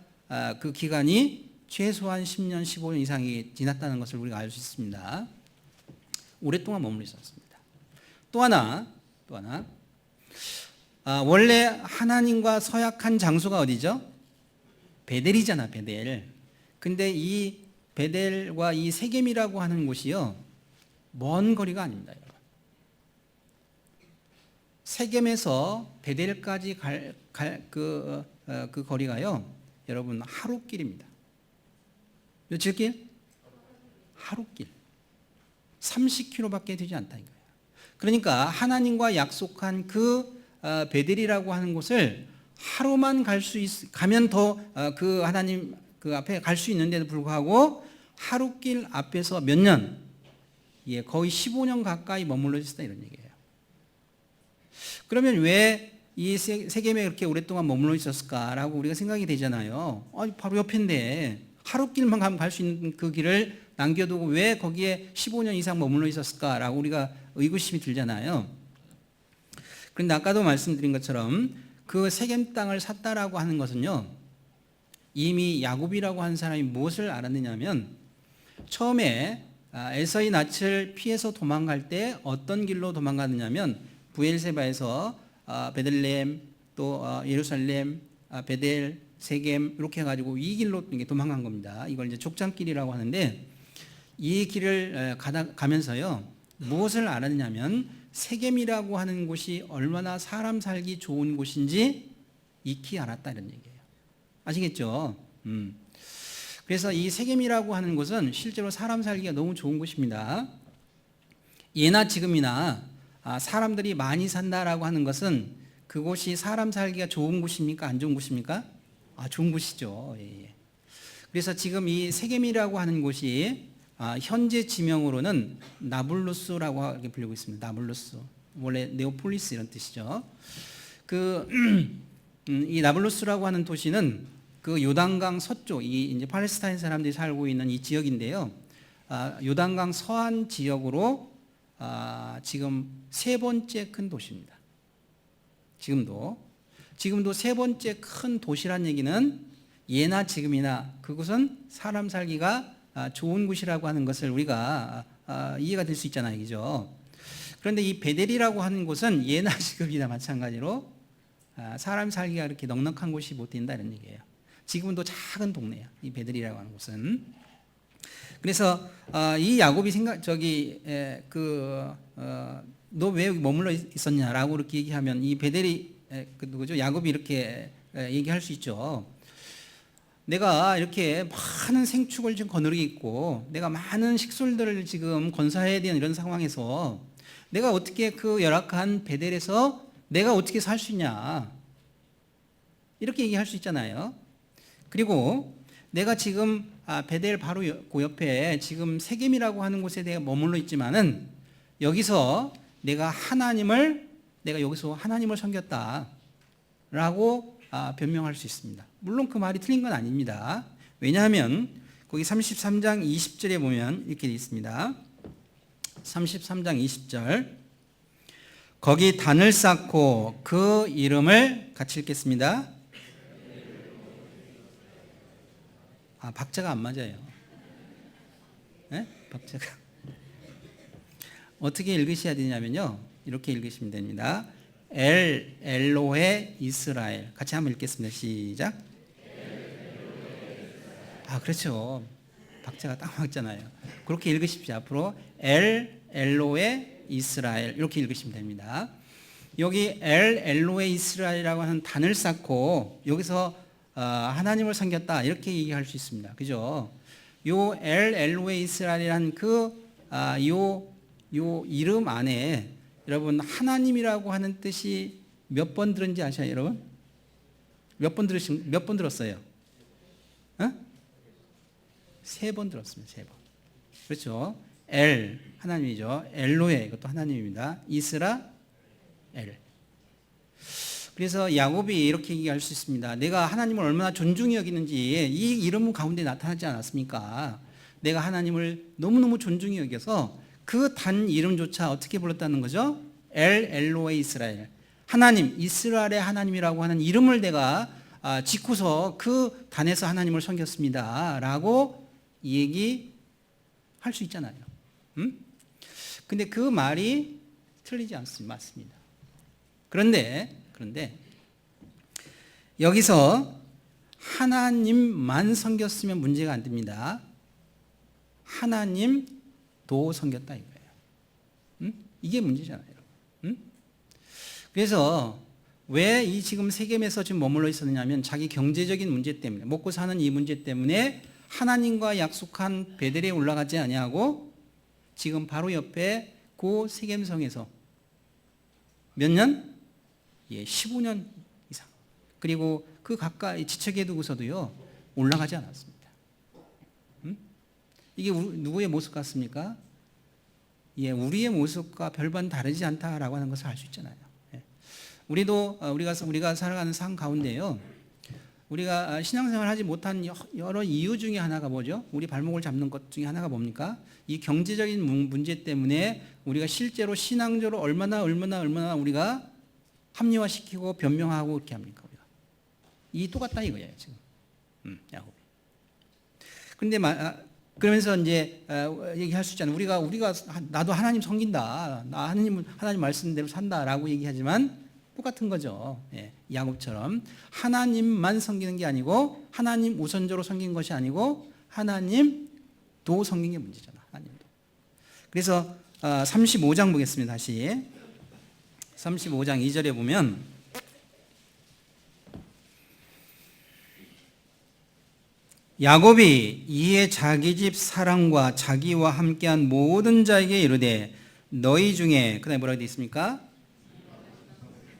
그 기간이 최소한 10년, 15년 이상이 지났다는 것을 우리가 알 수 있습니다. 오랫동안 머물러 있었습니다. 또 하나 원래 하나님과 서약한 장소가 어디죠? 베델이잖아, 베델. 근데 이 베델과 이 세겜이라고 하는 곳이요 먼 거리가 아닙니다, 여러분. 세겜에서 베델까지 그 거리가요, 여러분 하루길입니다. 며칠 길? 하루길. 30km밖에 되지 않다는 거예요. 그러니까 하나님과 약속한 그 베델이라고 하는 곳을 하루만 가면 더 그 하나님 그 앞에 갈 수 있는데도 불구하고 하루길 앞에서 몇 년? 예, 거의 15년 가까이 머물러 있었다 이런 얘기예요. 그러면 왜 이 세겜에 그렇게 오랫동안 머물러 있었을까라고 우리가 생각이 되잖아요. 바로 옆인데 하루길만 가면 갈 수 있는 그 길을 남겨두고 왜 거기에 15년 이상 머물러 있었을까라고 우리가 의구심이 들잖아요. 그런데 아까도 말씀드린 것처럼 그 세겜 땅을 샀다라고 하는 것은요, 이미 야곱이라고 하는 사람이 무엇을 알았느냐면 처음에 에서의 낯을 피해서 도망갈 때 어떤 길로 도망가느냐면 부엘세바에서 베들레헴 또 예루살렘 베델 세겜 이렇게 해가지고 이 길로 도망간 겁니다. 이걸 이제 족장길이라고 하는데 이 길을 가면서요 무엇을 알았냐면 세겜이라고 하는 곳이 얼마나 사람 살기 좋은 곳인지 익히 알았다 이런 얘기예요. 아시겠죠? 그래서 이 세겜이라고 하는 곳은 실제로 사람 살기가 너무 좋은 곳입니다. 예나 지금이나 사람들이 많이 산다라고 하는 것은 그곳이 사람 살기가 좋은 곳입니까? 안 좋은 곳입니까? 좋은 곳이죠. 예. 그래서 지금 이 세겜이라고 하는 곳이 현재 지명으로는 나블루스라고 이렇게 불리고 있습니다. 나블루스. 원래 네오폴리스 이런 뜻이죠. 이 나블루스라고 하는 도시는 그 요단강 서쪽, 이제 팔레스타인 사람들이 살고 있는 이 지역인데요. 요단강 서안 지역으로 지금 세 번째 큰 도시입니다. 지금도 세 번째 큰 도시란 얘기는 예나 지금이나 그곳은 사람 살기가 좋은 곳이라고 하는 것을 우리가 이해가 될 수 있잖아요, 그죠? 그런데 이 베델이라고 하는 곳은 예나 지금이나 마찬가지로 사람 살기가 그렇게 넉넉한 곳이 못 된다 이런 얘기예요. 지금도 작은 동네야, 이 베델이라고 하는 곳은. 그래서 이 야곱이 너 왜 여기 머물러 있었냐라고 이렇게 얘기하면 이 베델이 누구죠? 야곱이 이렇게 얘기할 수 있죠. 내가 이렇게 많은 생축을 지금 거느리고 있고 내가 많은 식솔들을 지금 건사해야 되는 이런 상황에서 내가 어떻게 그 열악한 베델에서 내가 어떻게 살 수 있냐 이렇게 얘기할 수 있잖아요. 그리고 내가 지금 베델 바로 그 옆에 지금 세겜이라고 하는 곳에 내가 머물러 있지만은 여기서 내가 하나님을 내가 여기서 하나님을 섬겼다라고 변명할 수 있습니다. 물론 그 말이 틀린 건 아닙니다. 왜냐하면 거기 33장 20절에 보면 이렇게 되어 있습니다. 33장 20절, 거기 단을 쌓고 그 이름을 같이 읽겠습니다. 박자가 안 맞아요. 네? 박자가 어떻게 읽으셔야 되냐면요, 이렇게 읽으시면 됩니다. 엘로헤 이스라엘. 같이 한번 읽겠습니다. 시작. 그렇죠. 박자가 딱 맞잖아요. 그렇게 읽으십시오. 앞으로 엘로헤 이스라엘 이렇게 읽으시면 됩니다. 여기 엘로헤 이스라엘이라고 하는 단을 쌓고 여기서 하나님을 섬겼다 이렇게 얘기할 수 있습니다. 그죠? 요 엘로헤 이스라엘이라는 요 이름 안에 여러분 하나님이라고 하는 뜻이 몇 번 들은지 아셔요, 여러분? 몇 번 들었어요? 3번 들었습니다. 3번. 그렇죠? 하나님이죠. 엘로헤, 이것도 하나님입니다. 이스라엘. 그래서 야곱이 이렇게 얘기할 수 있습니다. 내가 하나님을 얼마나 존중히 여기는지 이 이름 가운데 나타나지 않았습니까? 내가 하나님을 너무너무 존중히 여겨서 그 단 이름조차 어떻게 불렀다는 거죠? 엘로헤 이스라엘. 하나님, 이스라엘의 하나님이라고 하는 이름을 내가 짓고서 그 단에서 하나님을 섬겼습니다. 라고 얘기할 수 있잖아요. 근데 그 말이 틀리지 않습니다. 맞습니다. 그런데 여기서 하나님만 섬겼으면 문제가 안 됩니다. 하나님도 섬겼다 이거예요. 이게 문제잖아요. 그래서 왜 이 지금 세겜에서 지금 머물러 있었느냐면 자기 경제적인 문제 때문에, 먹고 사는 이 문제 때문에 하나님과 약속한 베델에 올라가지 아니하고 지금 바로 옆에 그 세겜성에서 몇 년? 15년 이상. 그리고 그 가까이 지척에 두고서도요 올라가지 않았습니다. 이게 누구의 모습 같습니까? 우리의 모습과 별반 다르지 않다라고 하는 것을 알 수 있잖아요. 우리도 우리가 살아가는 삶 가운데요, 우리가 신앙생활을 하지 못한 여러 이유 중에 하나가 뭐죠? 우리 발목을 잡는 것 중에 하나가 뭡니까? 이 경제적인 문제 때문에 우리가 실제로 신앙적으로 얼마나 우리가 합리화시키고 변명하고 이렇게 합니까? 우리가 이 똑같다 이거예요 지금. 야곱이. 그런데 그러면서 이제 얘기할 수 있잖아요. 우리가 나도 하나님 섬긴다, 나 하나님 말씀대로 산다라고 얘기하지만 똑같은 거죠. 야곱처럼 하나님만 섬기는 게 아니고 하나님 우선적으로 섬긴 것이 아니고 하나님도 섬긴 게 문제잖아. 하나님도. 그래서 35장 보겠습니다. 다시 35장 2절에 보면 야곱이 이에 자기 집 사람과 자기와 함께한 모든 자에게 이르되 너희 중에 그다음에 뭐라고 되어 있습니까?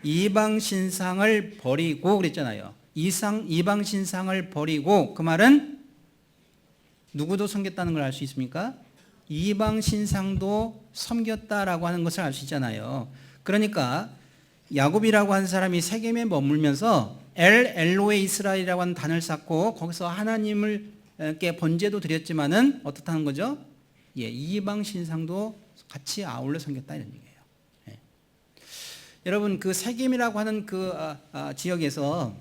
이방 신상을 버리고 그랬잖아요. 이방 신상을 버리고, 그 말은 누구도 섬겼다는 걸 알 수 있습니까? 이방 신상도 섬겼다라고 하는 것을 알 수 있잖아요. 그러니까 야곱이라고 하는 사람이 세겜에 머물면서 엘로헤 이스라엘이라고 하는 단을 쌓고 거기서 하나님께 번제도 드렸지만은 어떻다는 거죠? 이방 신상도 같이 아울러 섬겼다 이런 얘기예요. 여러분 그 세겜이라고 하는 그 지역에서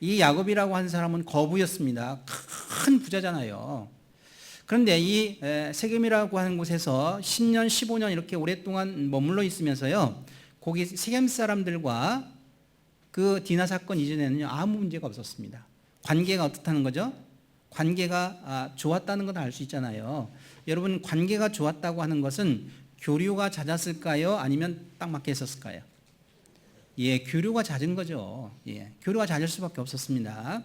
이 야곱이라고 하는 사람은 거부였습니다. 큰 부자잖아요. 그런데 이 세겜이라고 하는 곳에서 10년, 15년 이렇게 오랫동안 머물러 있으면서요, 거기 세겜 사람들과 그 디나 사건 이전에는요 아무 문제가 없었습니다. 관계가 어떻다는 거죠? 관계가 좋았다는 걸 알 수 있잖아요. 여러분 관계가 좋았다고 하는 것은 교류가 잦았을까요? 아니면 딱 맞게 했었을까요? 교류가 잦은 거죠. 교류가 잦을 수밖에 없었습니다.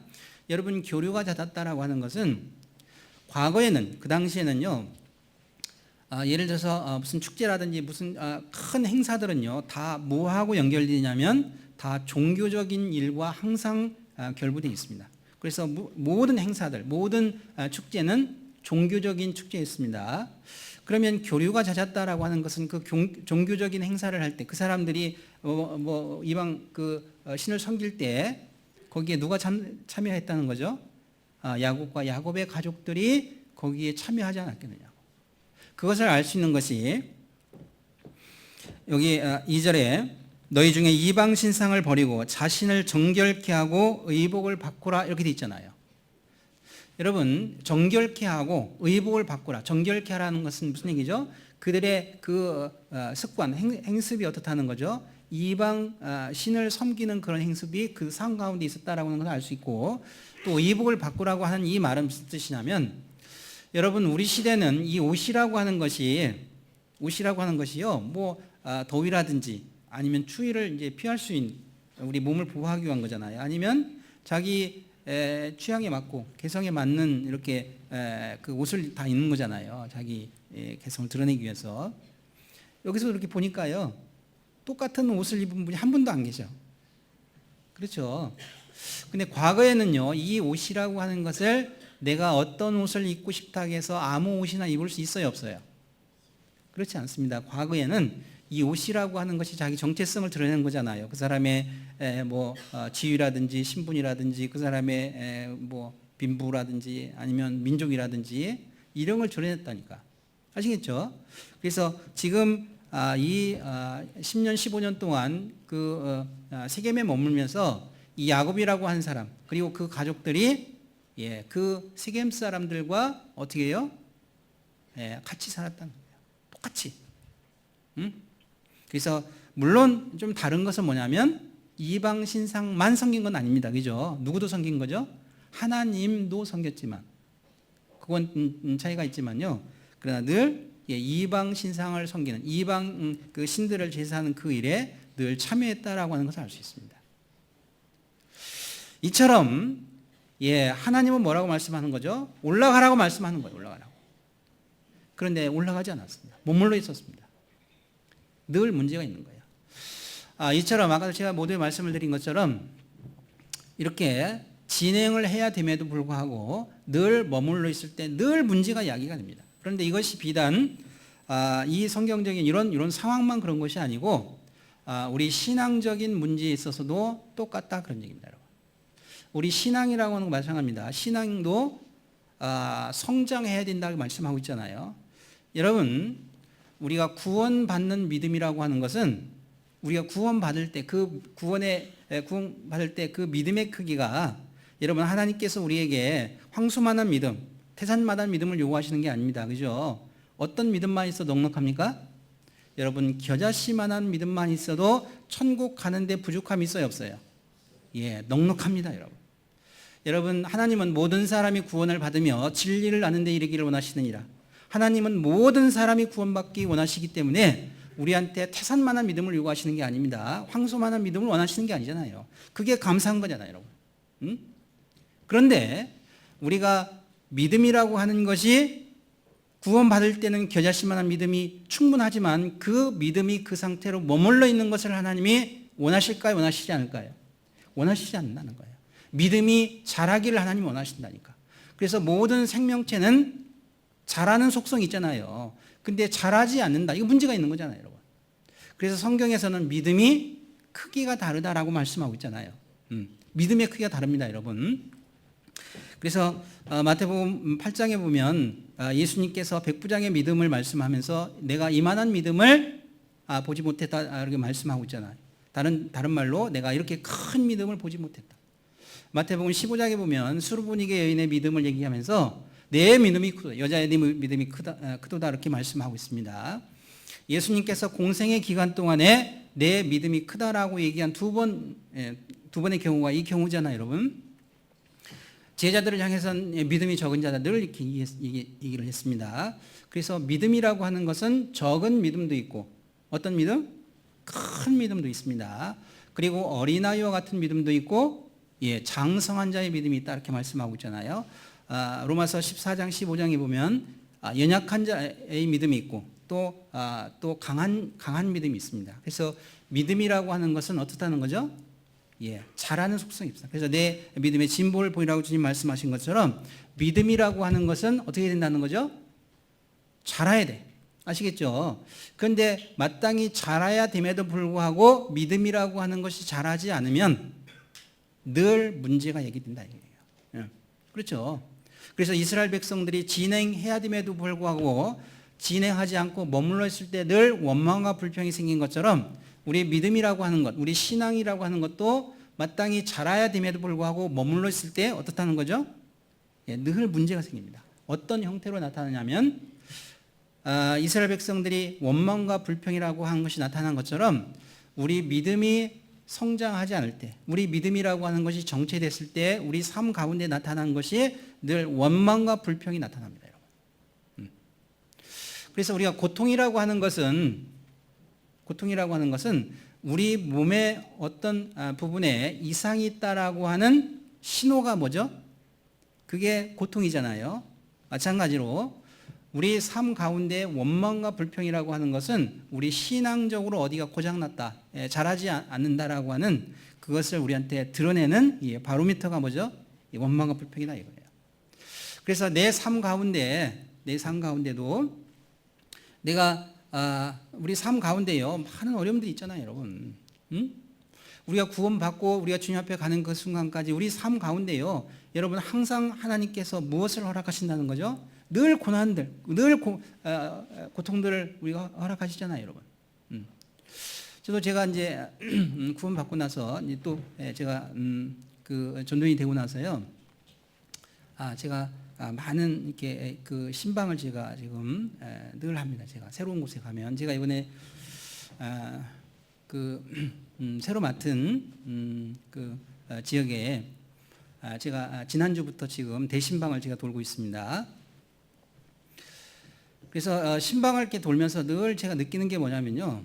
여러분 교류가 잦았다라고 하는 것은 과거에는, 그 당시에는요, 예를 들어서 무슨 축제라든지 무슨 큰 행사들은요 다 뭐하고 연결되냐면 다 종교적인 일과 항상 결부되어 있습니다. 그래서 모든 행사들, 모든 축제는 종교적인 축제였습니다. 그러면 교류가 잦았다라고 하는 것은 그 종교적인 행사를 할 때 그 사람들이 이방 신을 섬길 때 거기에 누가 참여했다는 거죠? 야곱과 야곱의 가족들이 거기에 참여하지 않았겠느냐. 그것을 알 수 있는 것이 여기 2절에 너희 중에 이방 신상을 버리고 자신을 정결케 하고 의복을 바꾸라 이렇게 돼 있잖아요. 여러분, 정결케 하고 의복을 바꾸라. 정결케 하라는 것은 무슨 얘기죠? 그들의 그 습관, 행습이 어떻다는 거죠? 이방 신을 섬기는 그런 행습이 그 삶 가운데 있었다라고 하는 것을 알 수 있고, 또 의복을 바꾸라고 하는 이 말은 무슨 뜻이냐면, 여러분, 우리 시대는 이 옷이라고 하는 것이요, 더위라든지 아니면 추위를 이제 피할 수 있는, 우리 몸을 보호하기 위한 거잖아요. 아니면 자기 취향에 맞고 개성에 맞는 이렇게 그 옷을 다 입는 거잖아요. 자기 개성을 드러내기 위해서. 여기서 이렇게 보니까요, 똑같은 옷을 입은 분이 한 분도 안 계셔. 그렇죠. 근데 과거에는요, 이 옷이라고 하는 것을 내가 어떤 옷을 입고 싶다 해서 아무 옷이나 입을 수 있어요, 없어요? 그렇지 않습니다. 과거에는 이 옷이라고 하는 것이 자기 정체성을 드러내는 거잖아요. 그 사람의 지위라든지 신분이라든지 그 사람의 빈부라든지 아니면 민족이라든지 이런 걸 드러냈다니까. 아시겠죠? 그래서 지금 이 10년 15년 동안 그 세겜에 머물면서 이 야곱이라고 하는 사람 그리고 그 가족들이 그 세겜 사람들과 어떻게 해요? 같이 살았다는 거예요. 똑같이. 그래서 물론 좀 다른 것은 뭐냐면 이방 신상만 섬긴 건 아닙니다. 그죠? 누구도 섬긴 거죠? 하나님도 섬겼지만 그건 차이가 있지만요. 그러나 늘 이방 신상을 섬기는 이방 그 신들을 제사하는 그 일에 늘 참여했다라고 하는 것을 알 수 있습니다. 이처럼 하나님은 뭐라고 말씀하는 거죠? 올라가라고 말씀하는 거예요. 올라가라고. 그런데 올라가지 않았습니다. 머물러 있었습니다. 늘 문제가 있는 거예요. 이처럼 아까 제가 모두에 말씀을 드린 것처럼 이렇게 진행을 해야 됨에도 불구하고 늘 머물러 있을 때 늘 문제가 야기가 됩니다. 그런데 이것이 비단 이 성경적인 이런 상황만 그런 것이 아니고 우리 신앙적인 문제에 있어서도 똑같다 그런 얘기입니다. 여러분. 우리 신앙이라고 하는 거 마찬가지입니다. 신앙도 성장해야 된다고 말씀하고 있잖아요. 여러분, 우리가 구원받는 믿음이라고 하는 것은 우리가 구원받을 때 구원받을 때 그 믿음의 크기가 여러분 하나님께서 우리에게 황소만한 믿음, 태산만한 믿음을 요구하시는 게 아닙니다. 그죠? 어떤 믿음만 있어도 넉넉합니까? 여러분 겨자씨만한 믿음만 있어도 천국 가는데 부족함이 있어요, 없어요? 넉넉합니다, 여러분. 여러분 하나님은 모든 사람이 구원을 받으며 진리를 아는 데 이르기를 원하시느니라. 하나님은 모든 사람이 구원받기 원하시기 때문에 우리한테 태산만한 믿음을 요구하시는 게 아닙니다. 황소만한 믿음을 원하시는 게 아니잖아요. 그게 감사한 거잖아요, 여러분. 그런데 우리가 믿음이라고 하는 것이 구원받을 때는 겨자씨만한 믿음이 충분하지만 그 믿음이 그 상태로 머물러 있는 것을 하나님이 원하실까요? 원하시지 않을까요? 원하시지 않는다는 거예요. 믿음이 자라기를 하나님이 원하신다니까. 그래서 모든 생명체는 자라는 속성이 있잖아요. 근데 자라지 않는다. 이거 문제가 있는 거잖아요, 여러분. 그래서 성경에서는 믿음이 크기가 다르다라고 말씀하고 있잖아요. 믿음의 크기가 다릅니다, 여러분. 그래서 마태복음 8장에 보면 예수님께서 백부장의 믿음을 말씀하면서 내가 이만한 믿음을 보지 못했다 이렇게 말씀하고 있잖아요. 다른 말로 내가 이렇게 큰 믿음을 보지 못했다. 마태복음 15장에 보면 수르보니게 여인의 믿음을 얘기하면서 내 믿음이 크다, 여자의 믿음이 크도다 이렇게 말씀하고 있습니다. 예수님께서 공생의 기간 동안에 내 믿음이 크다라고 얘기한 두 번의 경우가 이 경우잖아요, 여러분. 제자들을 향해서는 믿음이 적은 자다 늘 이렇게 얘기를 했습니다. 그래서 믿음이라고 하는 것은 적은 믿음도 있고 어떤 믿음? 큰 믿음도 있습니다. 그리고 어린아이와 같은 믿음도 있고 장성한 자의 믿음이 있다 이렇게 말씀하고 있잖아요. 로마서 14장 15장에 보면 연약한 자의 믿음이 있고 또 강한 믿음이 있습니다. 그래서 믿음이라고 하는 것은 어떻다는 거죠? 자라는 속성이 있습니다. 그래서 내 믿음의 진보를 보이라고 주님 말씀하신 것처럼 믿음이라고 하는 것은 어떻게 된다는 거죠? 자라야 돼. 아시겠죠? 그런데 마땅히 자라야 됨에도 불구하고 믿음이라고 하는 것이 자라지 않으면 늘 문제가 얘기된다 이거예요. 예. 그렇죠? 그래서 이스라엘 백성들이 진행해야 됨에도 불구하고 진행하지 않고 머물러 있을 때 늘 원망과 불평이 생긴 것처럼 우리 믿음이라고 하는 것, 우리 신앙이라고 하는 것도 마땅히 자라야 됨에도 불구하고 머물러 있을 때 어떻다는 거죠? 예, 늘 문제가 생깁니다. 어떤 형태로 나타나냐면 이스라엘 백성들이 원망과 불평이라고 하는 것이 나타난 것처럼 우리 믿음이 성장하지 않을 때, 우리 믿음이라고 하는 것이 정체됐을 때 우리 삶 가운데 나타나는 것이 늘 원망과 불평이 나타납니다. 여러분. 그래서 우리가 고통이라고 하는 것은 우리 몸의 어떤 부분에 이상이 있다라고 하는 신호가 뭐죠? 그게 고통이잖아요. 마찬가지로 우리 삶 가운데 원망과 불평이라고 하는 것은 우리 신앙적으로 어디가 고장났다, 잘하지 않는다라고 하는 그것을 우리한테 드러내는 바로미터가 뭐죠? 원망과 불평이다 이거예요. 그래서 내 삶 가운데도 내가 우리 삶 가운데요 많은 어려움들이 있잖아요, 여러분. 우리가 구원받고 우리가 주님 앞에 가는 그 순간까지 우리 삶 가운데요, 여러분 항상 하나님께서 무엇을 허락하신다는 거죠? 늘 고난들, 늘 고통들을 우리가 허락하시잖아요, 여러분. 저도 제가 이제 구원받고 나서 이제 또 제가 그 전도인이 되고 나서요, 제가 많은 이렇게 그 신방을 제가 지금 늘 합니다. 제가 새로운 곳에 가면 제가 이번에 새로 맡은 그 지역에 제가 지난주부터 지금 대신방을 제가 돌고 있습니다. 그래서 신방을 이렇게 돌면서 늘 제가 느끼는 게 뭐냐면요,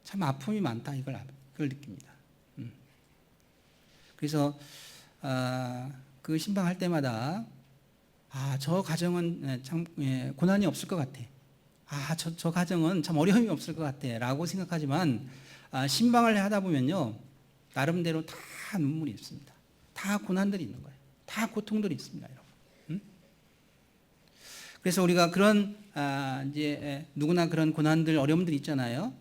참 아픔이 많다 그걸 느낍니다. 그래서 그 신방할 때마다 저 가정은 참 고난이 없을 것 같아. 저 가정은 참 어려움이 없을 것 같아 라고 생각하지만 신방을 하다 보면요, 나름대로 다 눈물이 있습니다. 다 고난들이 있는 거예요. 다 고통들이 있습니다, 여러분. 그래서 우리가 그런 이제 누구나 그런 고난들, 어려움들이 있잖아요.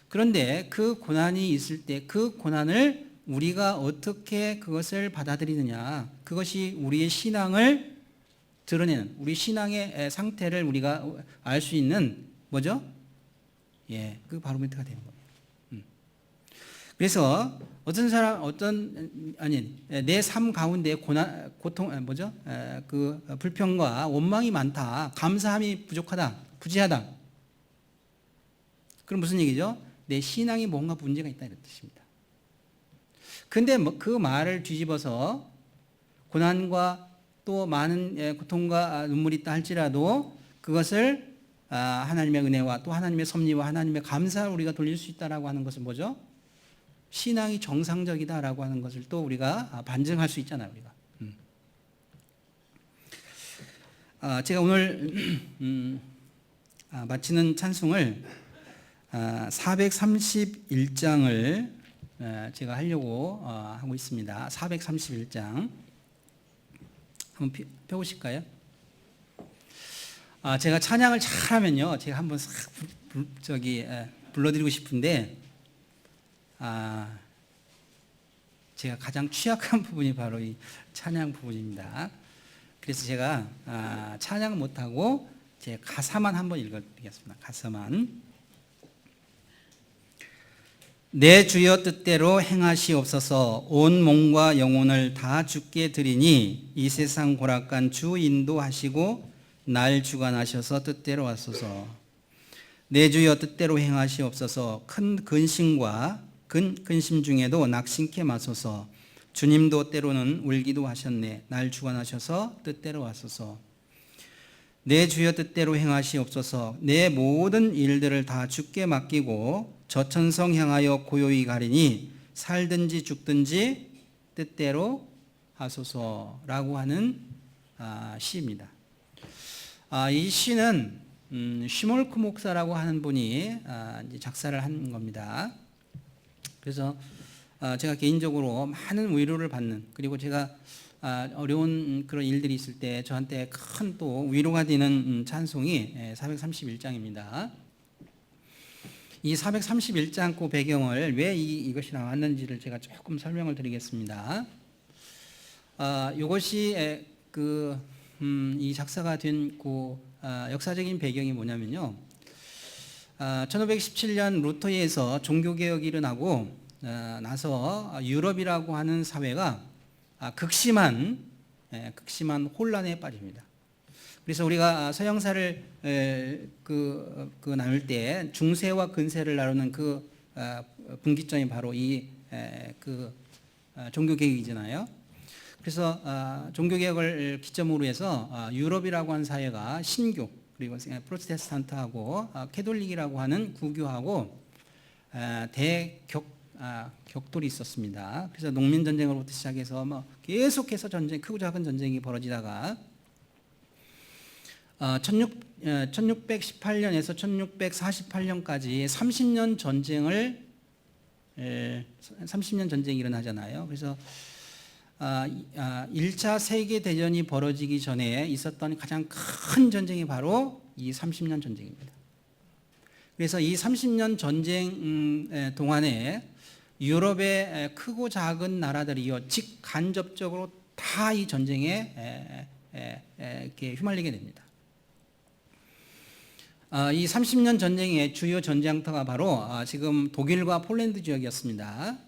그런데 그 고난이 있을 때 그 고난을 우리가 어떻게 그것을 받아들이느냐, 그것이 우리의 신앙을 드러내는, 우리 신앙의 상태를 우리가 알 수 있는 뭐죠? 그 바로미터가 되는 겁니다. 그래서 내 삶 가운데 그 불평과 원망이 많다, 감사함이 부족하다, 부재하다. 그럼 무슨 얘기죠? 내 신앙이 뭔가 문제가 있다 이런 뜻입니다. 근데 그 말을 뒤집어서 고난과 또 많은 고통과 눈물이 있다 할지라도 그것을 하나님의 은혜와 또 하나님의 섭리와 하나님의 감사를 우리가 돌릴 수 있다라고 하는 것은 뭐죠? 신앙이 정상적이다라고 하는 것을 또 우리가 반증할 수 있잖아요, 우리가. 제가 오늘 마치는 찬송을 431장을 제가 하려고 하고 있습니다. 431장 한번 펴보실까요? 제가 찬양을 잘하면요, 제가 한번 싹 불러드리고 싶은데 제가 가장 취약한 부분이 바로 이 찬양 부분입니다. 그래서 제가 찬양 못하고 제 가사만 한번 읽어드리겠습니다. 가사만. 내 주여 뜻대로 행하시옵소서. 온 몸과 영혼을 다 주께 드리니 이 세상 고락간 주 인도하시고 날 주관하셔서 뜻대로 하소서. 내 주여 뜻대로 행하시옵소서. 큰 근심 중에도 낙심케 마소서. 주님도 때로는 울기도 하셨네. 날 주관하셔서 뜻대로 하소서. 내 주여 뜻대로 행하시옵소서. 내 모든 일들을 다 주께 맡기고 저천성 향하여 고요히 가리니 살든지 죽든지 뜻대로 하소서라고 하는 시입니다. 이 시는 쉬몰크 목사라고 하는 분이 작사를 한 겁니다. 그래서 제가 개인적으로 많은 위로를 받는, 그리고 제가 어려운 그런 일들이 있을 때 저한테 큰 또 위로가 되는 찬송이 431장입니다. 이 431장 그 배경을 왜 이것이 나왔는지를 제가 조금 설명을 드리겠습니다. 이것이 이 작사가 된 그 역사적인 배경이 뭐냐면요. 1517년 루터에서 종교개혁이 일어나고 나서 유럽이라고 하는 사회가 극심한 혼란에 빠집니다. 그래서 우리가 서양사를 나눌 때 중세와 근세를 나누는 그 분기점이 바로 이 종교개혁이잖아요. 그래서 종교개혁을 기점으로 해서 유럽이라고 하는 사회가 신교 그리고 프로테스탄트하고 캐톨릭이라고 하는 구교하고 격돌이 있었습니다. 그래서 농민 전쟁으로부터 시작해서 계속해서 크고 작은 전쟁이 벌어지다가 1618년에서 1648년까지 30년 전쟁이 일어나잖아요. 그래서 1차 세계대전이 벌어지기 전에 있었던 가장 큰 전쟁이 바로 이 30년 전쟁입니다. 그래서 이 30년 전쟁 동안에 유럽의 크고 작은 나라들이요 직간접적으로 다 이 전쟁에 이렇게 휘말리게 됩니다. 이 30년 전쟁의 주요 전장터가 바로 지금 독일과 폴란드 지역이었습니다.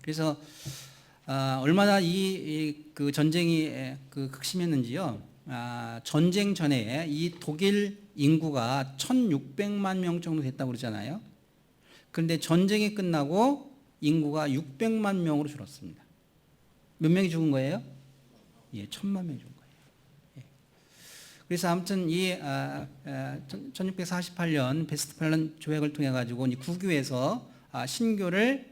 그래서 얼마나 그 전쟁이 극심했는지요. 전쟁 전에 이 독일 인구가 1,600만 명 정도 됐다고 그러잖아요. 그런데 전쟁이 끝나고 인구가 600만 명으로 줄었습니다. 몇 명이 죽은 거예요? 1,000만 명이 죽은 거예요. 그래서 아무튼 이 1648년 베스트팔런 조약을 통해 가지고 구교에서 신교를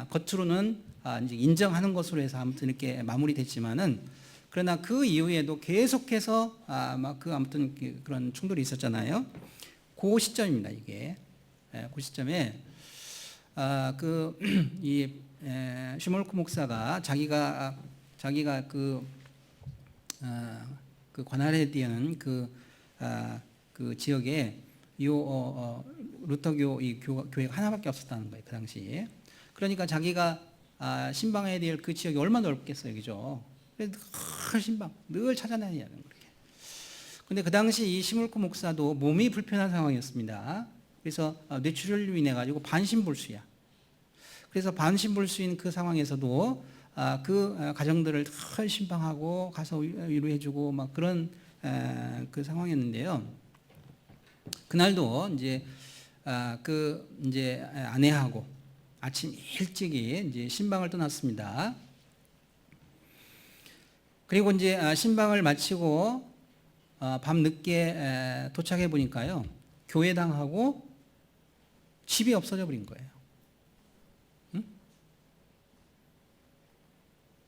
겉으로는 이제 인정하는 것으로 해서 아무튼 이렇게 마무리됐지만은 그러나 그 이후에도 계속해서 아무튼 그런 충돌이 있었잖아요. 그 시점입니다. 이게 그 시점에 슈몰크 목사가 자기가 그 관할에 대한 그 지역에 루터교 이 교회가 하나밖에 없었다는 거예요. 그 당시에. 그러니까 자기가 신방해야 될 그 지역이 얼마나 넓겠어요, 그죠? 그래서 늘 신방, 늘 찾아다니는 그렇게. 근데 그 당시 이 시몰크 목사도 몸이 불편한 상황이었습니다. 그래서 뇌출혈로 인해 가지고 반신불수야. 그래서 반신불수인 그 상황에서도 그 가정들을 늘 신방하고 가서 위로해주고 막 그런 그 상황이었는데요. 그날도 이제 이제 아내하고 아침 일찍이 이제 신방을 떠났습니다. 그리고 이제 신방을 마치고 밤 늦게 도착해 보니까요. 교회당하고 집이 없어져 버린 거예요. 응?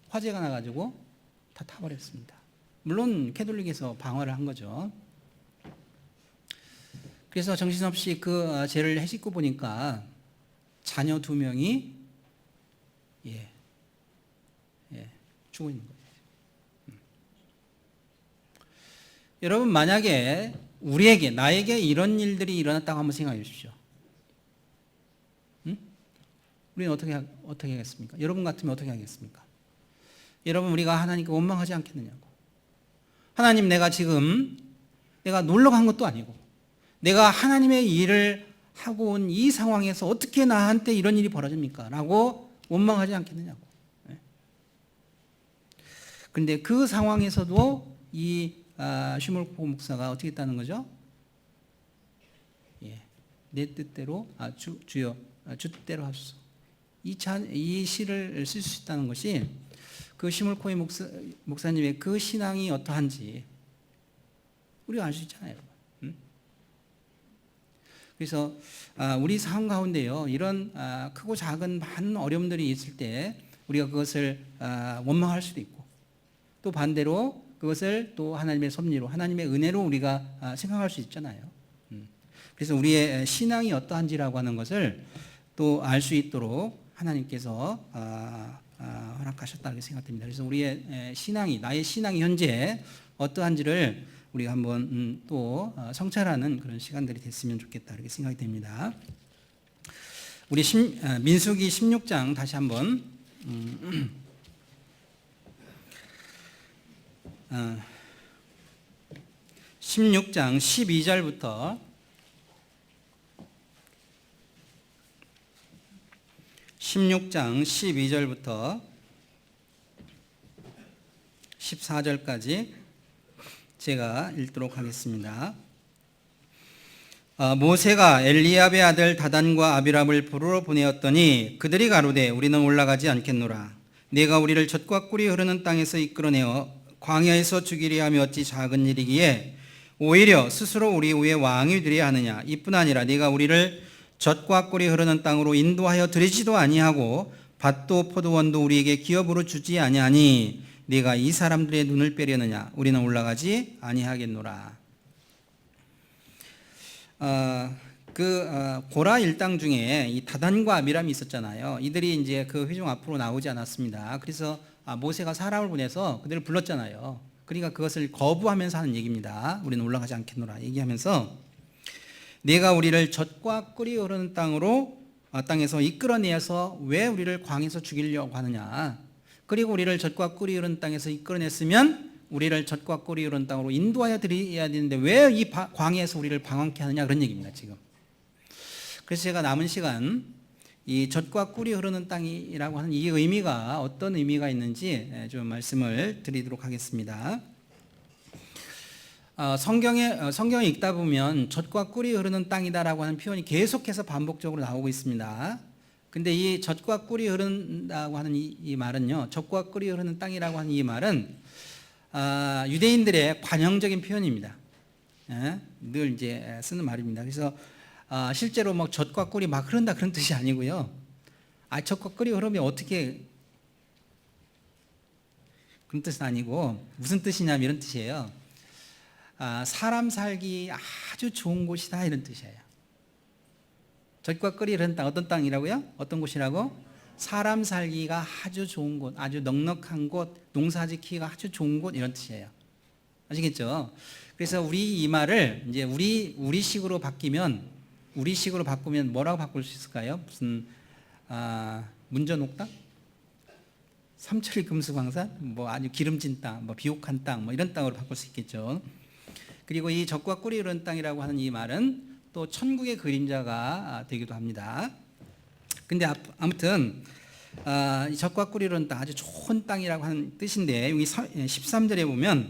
화재가 나가지고 다 타버렸습니다. 물론 캐톨릭에서 방어를 한 거죠. 그래서 정신없이 그 죄를 해씻고 보니까 자녀 2명이 죽어 있는 거예요. 여러분 만약에 나에게 이런 일들이 일어났다고 한번 생각해 주십시오. 응? 우리는 어떻게 하겠습니까? 여러분 같으면 어떻게 하겠습니까? 여러분 우리가 하나님께 원망하지 않겠느냐고. 하나님 내가 놀러 간 것도 아니고 내가 하나님의 일을 하고 온 이 상황에서 어떻게 나한테 이런 일이 벌어집니까? 라고 원망하지 않겠느냐고. 그런데 그 상황에서도 이 슈몰크 목사가 어떻게 했다는 거죠? 내 뜻대로 주여 주 뜻대로 하소서. 이 시를 쓸 수 있다는 것이 그 슈몰코의 목사님의 그 신앙이 어떠한지 우리가 알 수 있잖아요. 그래서 우리 삶 가운데요 이런 크고 작은 많은 어려움들이 있을 때 우리가 그것을 원망할 수도 있고 또 반대로 그것을 또 하나님의 섭리로 하나님의 은혜로 우리가 생각할 수 있잖아요. 그래서 우리의 신앙이 어떠한지라고 하는 것을 또 알 수 있도록 하나님께서 허락하셨다고 생각됩니다. 그래서 우리의 신앙이, 나의 신앙이 현재 어떠한지를 우리가 한번 또 성찰하는 그런 시간들이 됐으면 좋겠다 이렇게 생각이 됩니다. 우리 민수기 16장 다시 한번 16장 12절부터 14절까지 제가 읽도록 하겠습니다. 모세가 엘리압의 아들 다단과 아비람을 부르러 보내었더니 그들이 가로되 우리는 올라가지 않겠노라. 내가 우리를 젖과 꿀이 흐르는 땅에서 이끌어내어 광야에서 죽이려 하며 어찌 작은 일이기에 오히려 스스로 우리 위에 왕이 되려 하느냐. 이뿐 아니라 네가 우리를 젖과 꿀이 흐르는 땅으로 인도하여 들이지도 아니하고 밭도 포도원도 우리에게 기업으로 주지 아니하니 네가 이 사람들의 눈을 빼려느냐. 우리는 올라가지 아니하겠노라. 고라 일당 중에 이 다단과 아비람이 있었잖아요. 이들이 이제 그 회중 앞으로 나오지 않았습니다. 그래서 모세가 사람을 보내서 그들을 불렀잖아요. 그러니까 그것을 거부하면서 하는 얘기입니다. 우리는 올라가지 않겠노라 얘기하면서 내가 우리를 젖과 꿀이 흐르는 땅에서 이끌어내서 왜 우리를 광에서 죽이려고 하느냐. 그리고 우리를 젖과 꿀이 흐르는 땅에서 이끌어냈으면 우리를 젖과 꿀이 흐르는 땅으로 인도하여 드려야 되는데 왜 이 광야에서 우리를 방황케 하느냐 그런 얘기입니다. 지금. 그래서 제가 남은 시간 이 젖과 꿀이 흐르는 땅이라고 하는 이 의미가 어떤 의미가 있는지 좀 말씀을 드리도록 하겠습니다. 성경에 읽다 보면 젖과 꿀이 흐르는 땅이다라고 하는 표현이 계속해서 반복적으로 나오고 있습니다. 근데 이 젖과 꿀이 흐른다고 하는 이 말은요, 젖과 꿀이 흐르는 땅이라고 하는 이 말은 유대인들의 관형적인 표현입니다. 늘 이제 쓰는 말입니다. 그래서 실제로 뭐 젖과 꿀이 막 흐른다 그런 뜻이 아니고요. 젖과 꿀이 흐르면 어떻게 그런 뜻은 아니고 무슨 뜻이냐면 이런 뜻이에요. 사람 살기 아주 좋은 곳이다 이런 뜻이에요. 젖과 꿀이 흐르는 땅 어떤 땅이라고요? 어떤 곳이라고? 사람 살기가 아주 좋은 곳, 아주 넉넉한 곳, 농사짓기가 아주 좋은 곳 이런 뜻이에요. 아시겠죠? 그래서 우리 이 말을 이제 우리식으로 바꾸면 뭐라고 바꿀 수 있을까요? 무슨 문전옥당, 삼천리 금수광산, 뭐 아주 기름진 땅, 뭐 비옥한 땅, 뭐 이런 땅으로 바꿀 수 있겠죠. 그리고 이 젖과 꿀이 흐르는 땅이라고 하는 이 말은 또 천국의 그림자가 되기도 합니다. 근데 아무튼 이 젖과 꿀이 흐르는 땅 아주 좋은 땅이라고 하는 뜻인데 여기 13절에 보면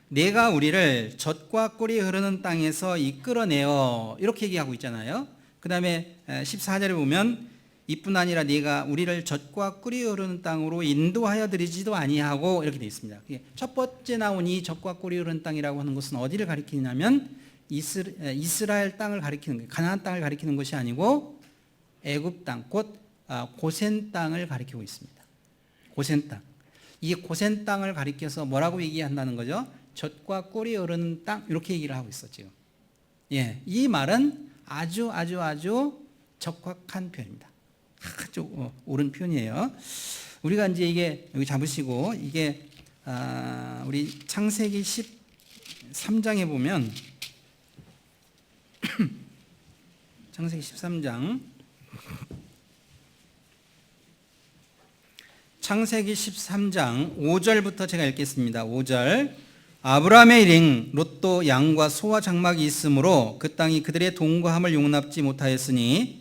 내가 우리를 젖과 꿀이 흐르는 땅에서 이끌어내어 이렇게 얘기하고 있잖아요. 그 다음에 14절에 보면 이뿐 아니라 네가 우리를 젖과 꿀이 흐르는 땅으로 인도하여 드리지도 아니하고 이렇게 되어 있습니다. 첫 번째 나온 이 젖과 꿀이 흐르는 땅이라고 하는 것은 어디를 가리키냐면 이스라엘 땅을 가리키는 거예요. 가나안 땅을 가리키는 것이 아니고 애굽 땅, 곧 고센 땅을 가리키고 있습니다. 고센 땅. 이 고센 땅을 가리켜서 뭐라고 얘기한다는 거죠? 젖과 꿀이 흐르는 땅 이렇게 얘기를 하고 있어 지금. 이 말은 아주 적확한 표현입니다. 아주 옳은 표현이에요. 우리가 이제 이게 여기 잡으시고 이게 우리 창세기 13장에 보면 창세기 13장 창세기 13장 5절부터 제가 읽겠습니다. 5절 아브라함의 일행 롯도 양과 소와 장막이 있으므로 그 땅이 그들의 동거함을 용납지 못하였으니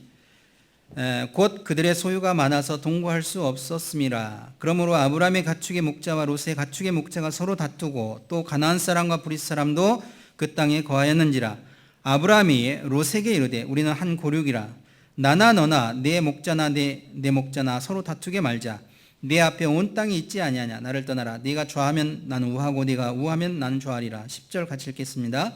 곧 그들의 소유가 많아서 동거할 수 없었음이라. 그러므로 아브라함의 가축의 목자와 롯의 가축의 목자가 서로 다투고 또 가나안 사람과 브릿 사람도 그 땅에 거하였는지라. 아브라함이 롯에게 이르되 우리는 한 고륙이라. 나나 너나 내 목자나 내 목자나 서로 다투게 말자. 내 앞에 온 땅이 있지 아니하냐. 나를 떠나라. 네가 좌하면 나는 우하고 네가 우하면 나는 좌하리라. 10절 같이 읽겠습니다.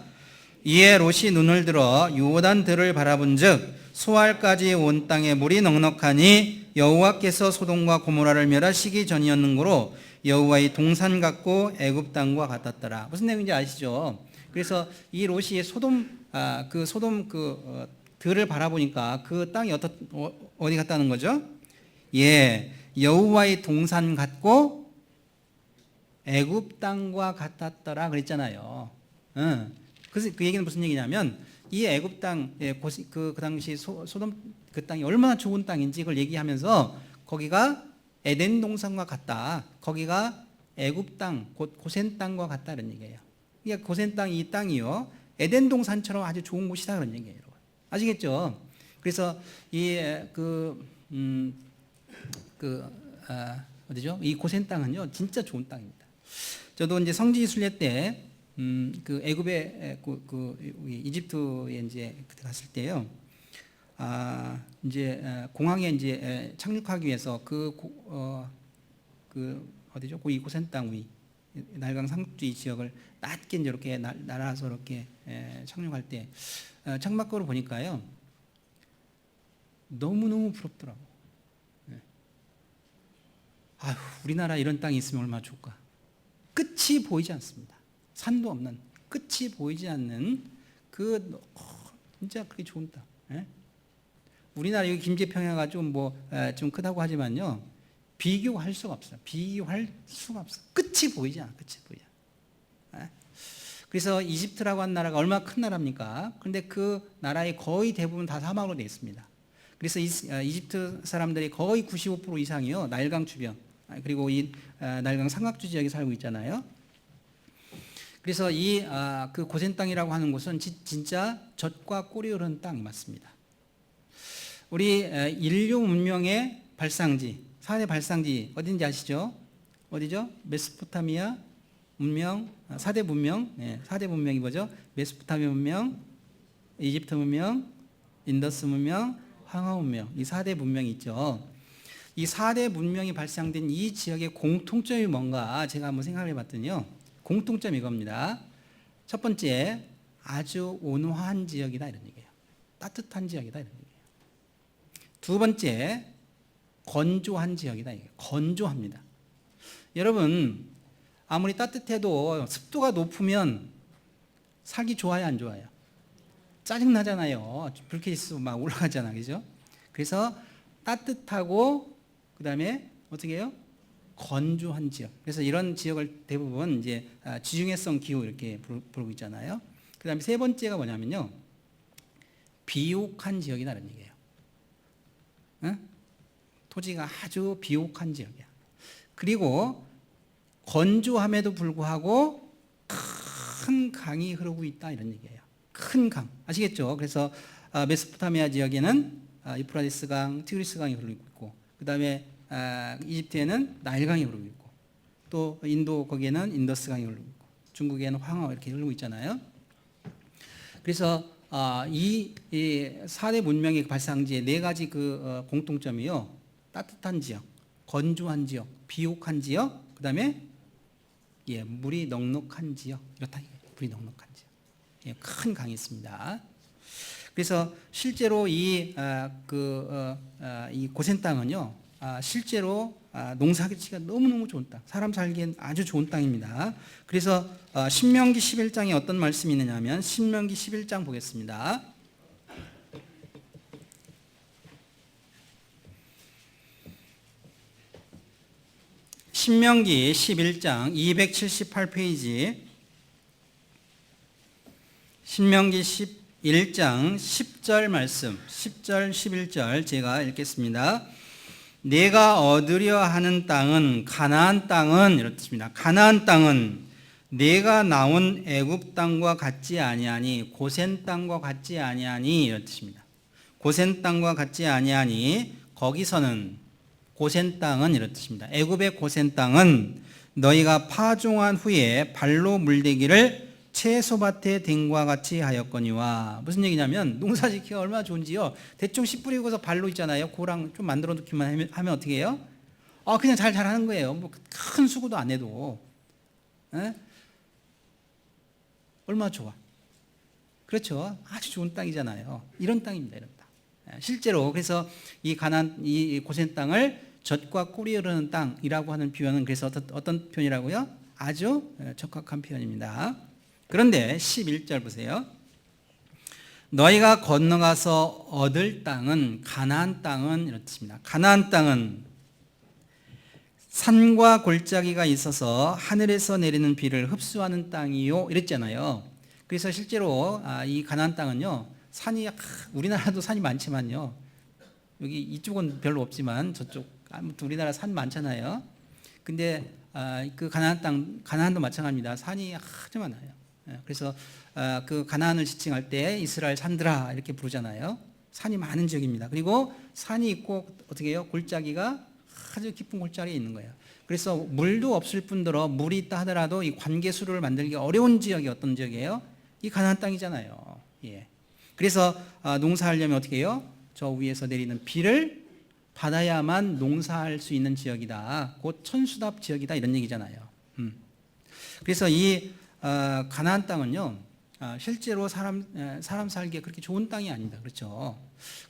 이에 롯이 눈을 들어 요단들을 바라본즉 소알까지 온 땅에 물이 넉넉하니 여호와께서 소돔과 고모라를 멸하시기 전이었는고로 여호와의 동산 같고 애굽 땅과 같았더라. 무슨 내용인지 아시죠? 그래서 이 롯이 소돔 들을 바라보니까 그 땅이 어디 갔다는 거죠? 여호와의 동산 같고 애굽 땅과 같았더라 그랬잖아요. 그래서 그 얘기는 무슨 얘기냐면 이 애굽 땅, 그 당시 소돔 그 땅이 얼마나 좋은 땅인지 그걸 얘기하면서 거기가 에덴 동산과 같다. 거기가 애굽 땅, 곧 고센 땅과 같다는 얘기예요. 그러니까 고센 땅 이 땅이요 에덴 동산처럼 아주 좋은 곳이다 그런 얘기예요. 아시겠죠? 그래서 어디죠? 이 고센 땅은요 진짜 좋은 땅입니다. 저도 이제 성지 순례 때 그 애굽에 이집트에 이제 그때 갔을 때요. 이제 공항에 이제 착륙하기 위해서 어디죠? 이 고센 땅 위 날강 상륙지 지역을 낮게 이제 이렇게 날아서 이렇게 착륙할 때 창밖으로 보니까요 너무너무 부럽더라고. 아휴, 우리나라 이런 땅이 있으면 얼마나 좋을까. 끝이 보이지 않습니다. 산도 없는, 끝이 보이지 않는 진짜 그렇게 좋은 땅. 우리나라 여기 김제평야가 좀 크다고 하지만요 비교할 수가 없어요. 비교할 수가 없어. 끝이 보이지 않아. 끝이 보이지 않아. 그래서 이집트라고 하는 나라가 얼마나 큰 나라입니까? 그런데 그 나라의 거의 대부분 다 사막으로 되어 있습니다. 그래서 이집트 사람들이 거의 95% 이상이요 나일강 주변 그리고 이 나일강 삼각주 지역에 살고 있잖아요. 그래서 그 고센 땅이라고 하는 곳은 진짜 젖과 꿀이 흐르는 땅이 맞습니다. 우리 인류 문명의 발상지, 4대 발상지 어딘지 아시죠? 어디죠? 메소포타미아 문명, 4대 문명, 4대 문명이 뭐죠? 메소포타미아 문명, 이집트 문명, 인더스 문명, 황하 문명, 이 4대 문명이 있죠. 이 4대 문명이 발상된 이 지역의 공통점이 뭔가 제가 한번 생각을 해봤더니요. 공통점이 이겁니다. 첫 번째, 아주 온화한 지역이다 이런 얘기예요. 따뜻한 지역이다 이런 얘기예요. 두 번째, 건조한 지역이다. 건조합니다. 여러분, 아무리 따뜻해도 습도가 높으면 살기 좋아요, 안 좋아요? 짜증나잖아요. 불쾌지수 막 올라가잖아, 그죠? 그래서 따뜻하고 그 다음에 어떻게 해요? 건조한 지역. 그래서 이런 지역을 대부분 이제 지중해성 기후 이렇게 부르고 있잖아요. 그 다음에 세 번째가 뭐냐면요, 비옥한 지역이라는 얘기예요. 토지가 아주 비옥한 지역이야. 그리고 건조함에도 불구하고 큰 강이 흐르고 있다 이런 얘기예요. 큰 강 아시겠죠? 그래서 메소포타미아 지역에는 유프라디스 강, 티그리스 강이 흐르고 있고, 그 다음에 이집트에는 나일강이 흐르고 있고, 또 인도 거기에는 인더스 강이 흐르고 있고, 중국에는 황하 이렇게 흐르고 있잖아요. 그래서 이 4대 문명의 발상지의 네 가지 공통점이요. 따뜻한 지역, 건조한 지역, 비옥한 지역, 그 다음에 물이 넉넉한 지역, 이렇다. 물이 넉넉한 지역. 큰 강이 있습니다. 그래서 실제로 이 고센 땅은요, 실제로 농사짓기가 너무너무 좋은 땅, 사람 살기엔 아주 좋은 땅입니다. 그래서 신명기 11장에 어떤 말씀이 있느냐 하면 신명기 11장 보겠습니다. 신명기 11장 278페이지, 신명기 11장 10절 말씀, 10절 11절 제가 읽겠습니다. 내가 얻으려 하는 땅은 가나안 땅은 이렇습니다. 가나안 땅은 내가 나온 애굽 땅과 같지 아니하니 고센 땅과 같지 아니하니 이런 뜻입니다. 고센 땅과 같지 아니하니 거기서는 고센 땅은 이런 뜻입니다. 애굽의 고센 땅은 너희가 파종한 후에 발로 물대기를 채소밭에 댕과 같이 하였거니와. 무슨 얘기냐면 농사짓기가 얼마나 좋은지요. 대충 씨 뿌리고서 발로 있잖아요. 고랑 좀 만들어 놓기만 하면 어떻게 해요? 그냥 잘 자라는 거예요. 뭐 큰 수고도 안 해도. 얼마나 좋아. 그렇죠. 아주 좋은 땅이잖아요. 이런 땅입니다. 이런 땅. 실제로 그래서 이 고센 땅을 젖과 꿀이 흐르는 땅이라고 하는 표현은 그래서 어떤 표현이라고요? 아주 적합한 표현입니다. 그런데 11절 보세요. 너희가 건너가서 얻을 땅은 가나안 땅은 이런 뜻입니다. 가나안 땅은 산과 골짜기가 있어서 하늘에서 내리는 비를 흡수하는 땅이요 이랬잖아요. 그래서 실제로 이 가나안 땅은요, 산이 우리나라도 산이 많지만요, 여기 이쪽은 별로 없지만 저쪽 아무튼 우리나라 산 많잖아요. 근데 그 가나안도 마찬가지입니다. 산이 아주 많아요. 그래서 그 가나안을 지칭할 때 이스라엘 산들아 이렇게 부르잖아요. 산이 많은 지역입니다. 그리고 산이 있고 어떻게 해요? 골짜기가 아주 깊은 골짜기에 있는 거예요. 그래서 물도 없을 뿐더러 물이 있다 하더라도 이 관계수를 만들기 어려운 지역이 어떤 지역이에요? 이 가나안 땅이잖아요. 예. 그래서 농사하려면 어떻게 해요? 저 위에서 내리는 비를 받아야만 농사할 수 있는 지역이다. 곧 천수답 지역이다 이런 얘기잖아요. 그래서 이 가나안 땅은요, 실제로 사람 살기에 그렇게 좋은 땅이 아니다. 그렇죠?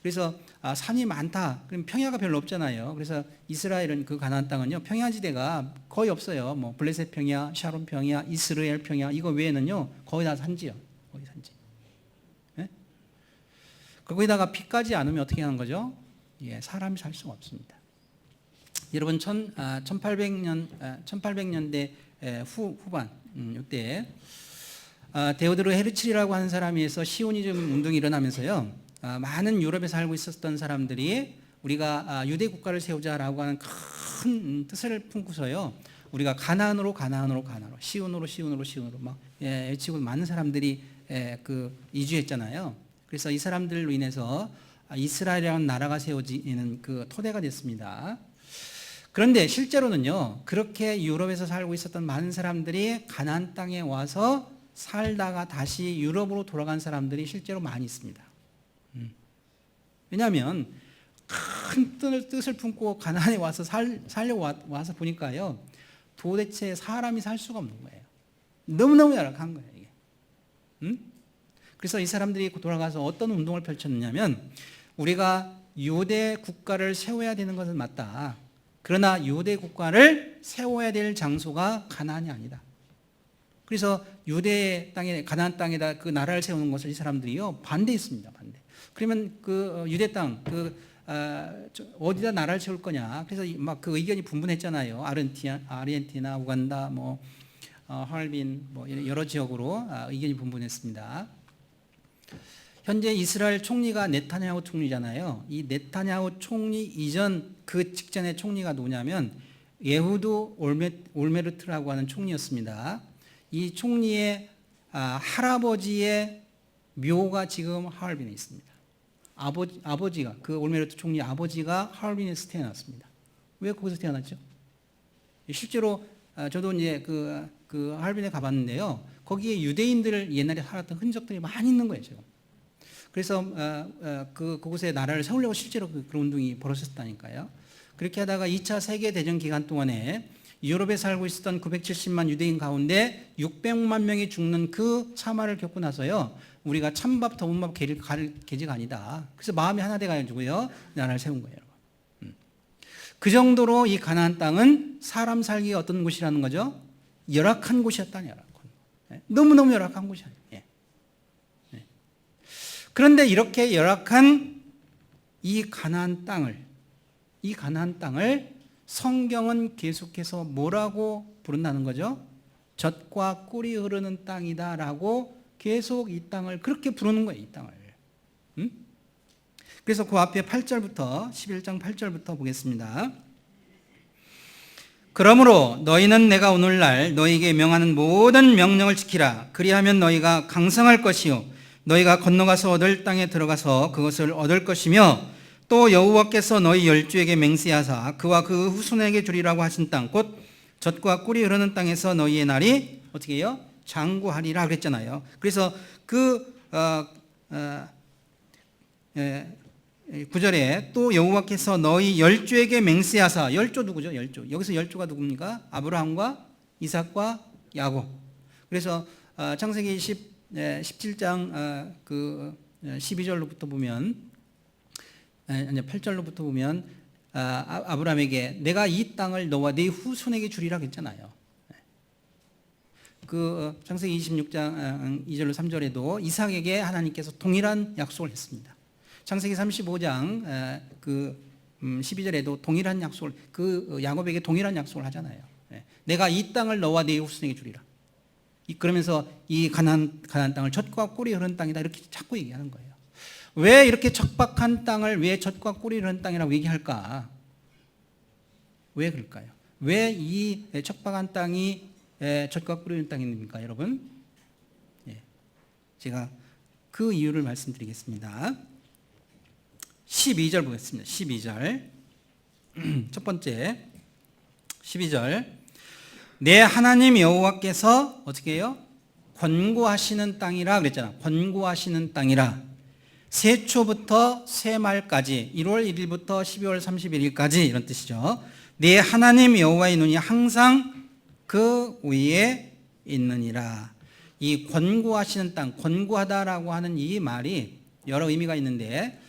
그래서 산이 많다. 그럼 평야가 별로 없잖아요. 그래서 이스라엘은 그 가나안 땅은요, 평야지대가 거의 없어요. 뭐 블레셋 평야, 샤론 평야, 이스라엘 평야 이거 외에는요 거의 다 산지요. 거의 산지. 네? 거기다가 비까지 안 오면 어떻게 하는 거죠? 예, 사람이 살 수가 없습니다. 여러분 1800년대 후반 이때 데오드로 헤르칠이라고 하는 사람이 해서 시오니즘 운동이 일어나면서요, 많은 유럽에 살고 있었던 사람들이 우리가 유대 국가를 세우자라고 하는 큰 뜻을 품고서요, 우리가 가나안으로 시온으로 막 외치고 많은 사람들이 그 이주했잖아요. 그래서 이 사람들로 인해서 이스라엘이라는 나라가 세워지는 그 토대가 됐습니다. 그런데 실제로는요, 그렇게 유럽에서 살고 있었던 많은 사람들이 가나안 땅에 와서 살다가 다시 유럽으로 돌아간 사람들이 실제로 많이 있습니다. 왜냐하면 큰 뜻을 품고 가나안에 와서 살려고 와서 보니까요, 도대체 사람이 살 수가 없는 거예요. 너무너무 열악한 거예요, 이게. 그래서 이 사람들이 돌아가서 어떤 운동을 펼쳤느냐면, 우리가 유대 국가를 세워야 되는 것은 맞다. 그러나 유대 국가를 세워야 될 장소가 가나안이 아니다. 그래서 유대 땅에, 가나안 땅에다 그 나라를 세우는 것을 이 사람들이요 반대했습니다. 반대. 그러면 그 유대 땅, 어디다 나라를 세울 거냐? 그래서 막 그 의견이 분분했잖아요. 아르헨티나, 우간다, 하얼빈, 여러 지역으로 의견이 분분했습니다. 현재 이스라엘 총리가 네타냐후 총리잖아요. 이 네타냐후 총리 이전 그 직전의 총리가 누구냐면 예후드 올메르트라고 하는 총리였습니다. 이 총리의 할아버지의 묘가 지금 하얼빈에 있습니다. 아버지가 그 올메르트 총리 아버지가 하얼빈에서 태어났습니다. 왜 거기서 태어났죠? 실제로 저도 이제 그 하얼빈에 가봤는데요. 거기에 유대인들 옛날에 살았던 흔적들이 많이 있는 거예요, 지금. 그래서 그곳에 나라를 세우려고 실제로 그런 운동이 벌어졌다니까요. 그렇게 하다가 2차 세계대전 기간 동안에 유럽에 살고 있었던 970만 유대인 가운데 600만 명이 죽는 그 참화를 겪고 나서요, 우리가 찬밥 더운 밥 가릴 계제가 아니다. 그래서 마음이 하나 돼가지고요, 나라를 세운 거예요. 그 정도로 이 가나안 땅은 사람 살기가 어떤 곳이라는 거죠? 열악한 곳이었다니, 열악한. 너무너무 열악한 곳이 아니에요. 그런데 이렇게 열악한 이 가나안 땅을 성경은 계속해서 뭐라고 부른다는 거죠? 젖과 꿀이 흐르는 땅이다라고 계속 이 땅을 그렇게 부르는 거예요, 이 땅을. 그래서 그 앞에 8절부터 11장 8절부터 보겠습니다. 그러므로 너희는 내가 오늘날 너희에게 명하는 모든 명령을 지키라. 그리하면 너희가 강성할 것이요 너희가 건너가서 얻을 땅에 들어가서 그것을 얻을 것이며, 또 여호와께서 너희 열주에게 맹세하사 그와 그 후손에게 주리라고 하신 땅 곧 젖과 꿀이 흐르는 땅에서 너희의 날이 어떻게 해요? 장구하리라 그랬잖아요. 그래서 그 9절에 또 여호와께서 너희 열주에게 맹세하사, 열조 누구죠? 열조. 여기서 열조가 누굽니까? 아브라함과 이삭과 야곱. 그래서 창세기 17장 12절로부터 보면, 8절로부터 보면 아브라함에게 내가 이 땅을 너와 네 후손에게 주리라고 했잖아요. 그 창세기 26장 2절로 3절에도 이삭에게 하나님께서 동일한 약속을 했습니다. 창세기 35장 12절에도 동일한 약속을 그 야곱에게 동일한 약속을 하잖아요. 예. 내가 이 땅을 너와 네 후손에게 주리라. 그러면서 이 가나안 땅을 젖과 꿀이 흐르는 땅이다 이렇게 자꾸 얘기하는 거예요. 왜 이렇게 척박한 땅을 왜 젖과 꿀이 흐르는 땅이라고 얘기할까? 왜 그럴까요? 왜 이 척박한 땅이 젖과 꿀이 흐르는 땅입니까, 여러분? 예. 제가 그 이유를 말씀드리겠습니다. 12절 보겠습니다. 12절. 첫 번째 12절. 내 하나님 여호와께서 어떻게 해요? 권고하시는 땅이라 그랬잖아. 권고하시는 땅이라. 세초부터 세말까지 1월 1일부터 12월 31일까지 이런 뜻이죠. 내 하나님 여호와의 눈이 항상 그 위에 있느니라. 이 권고하시는 땅, 권고하다라고 하는 이 말이 여러 의미가 있는데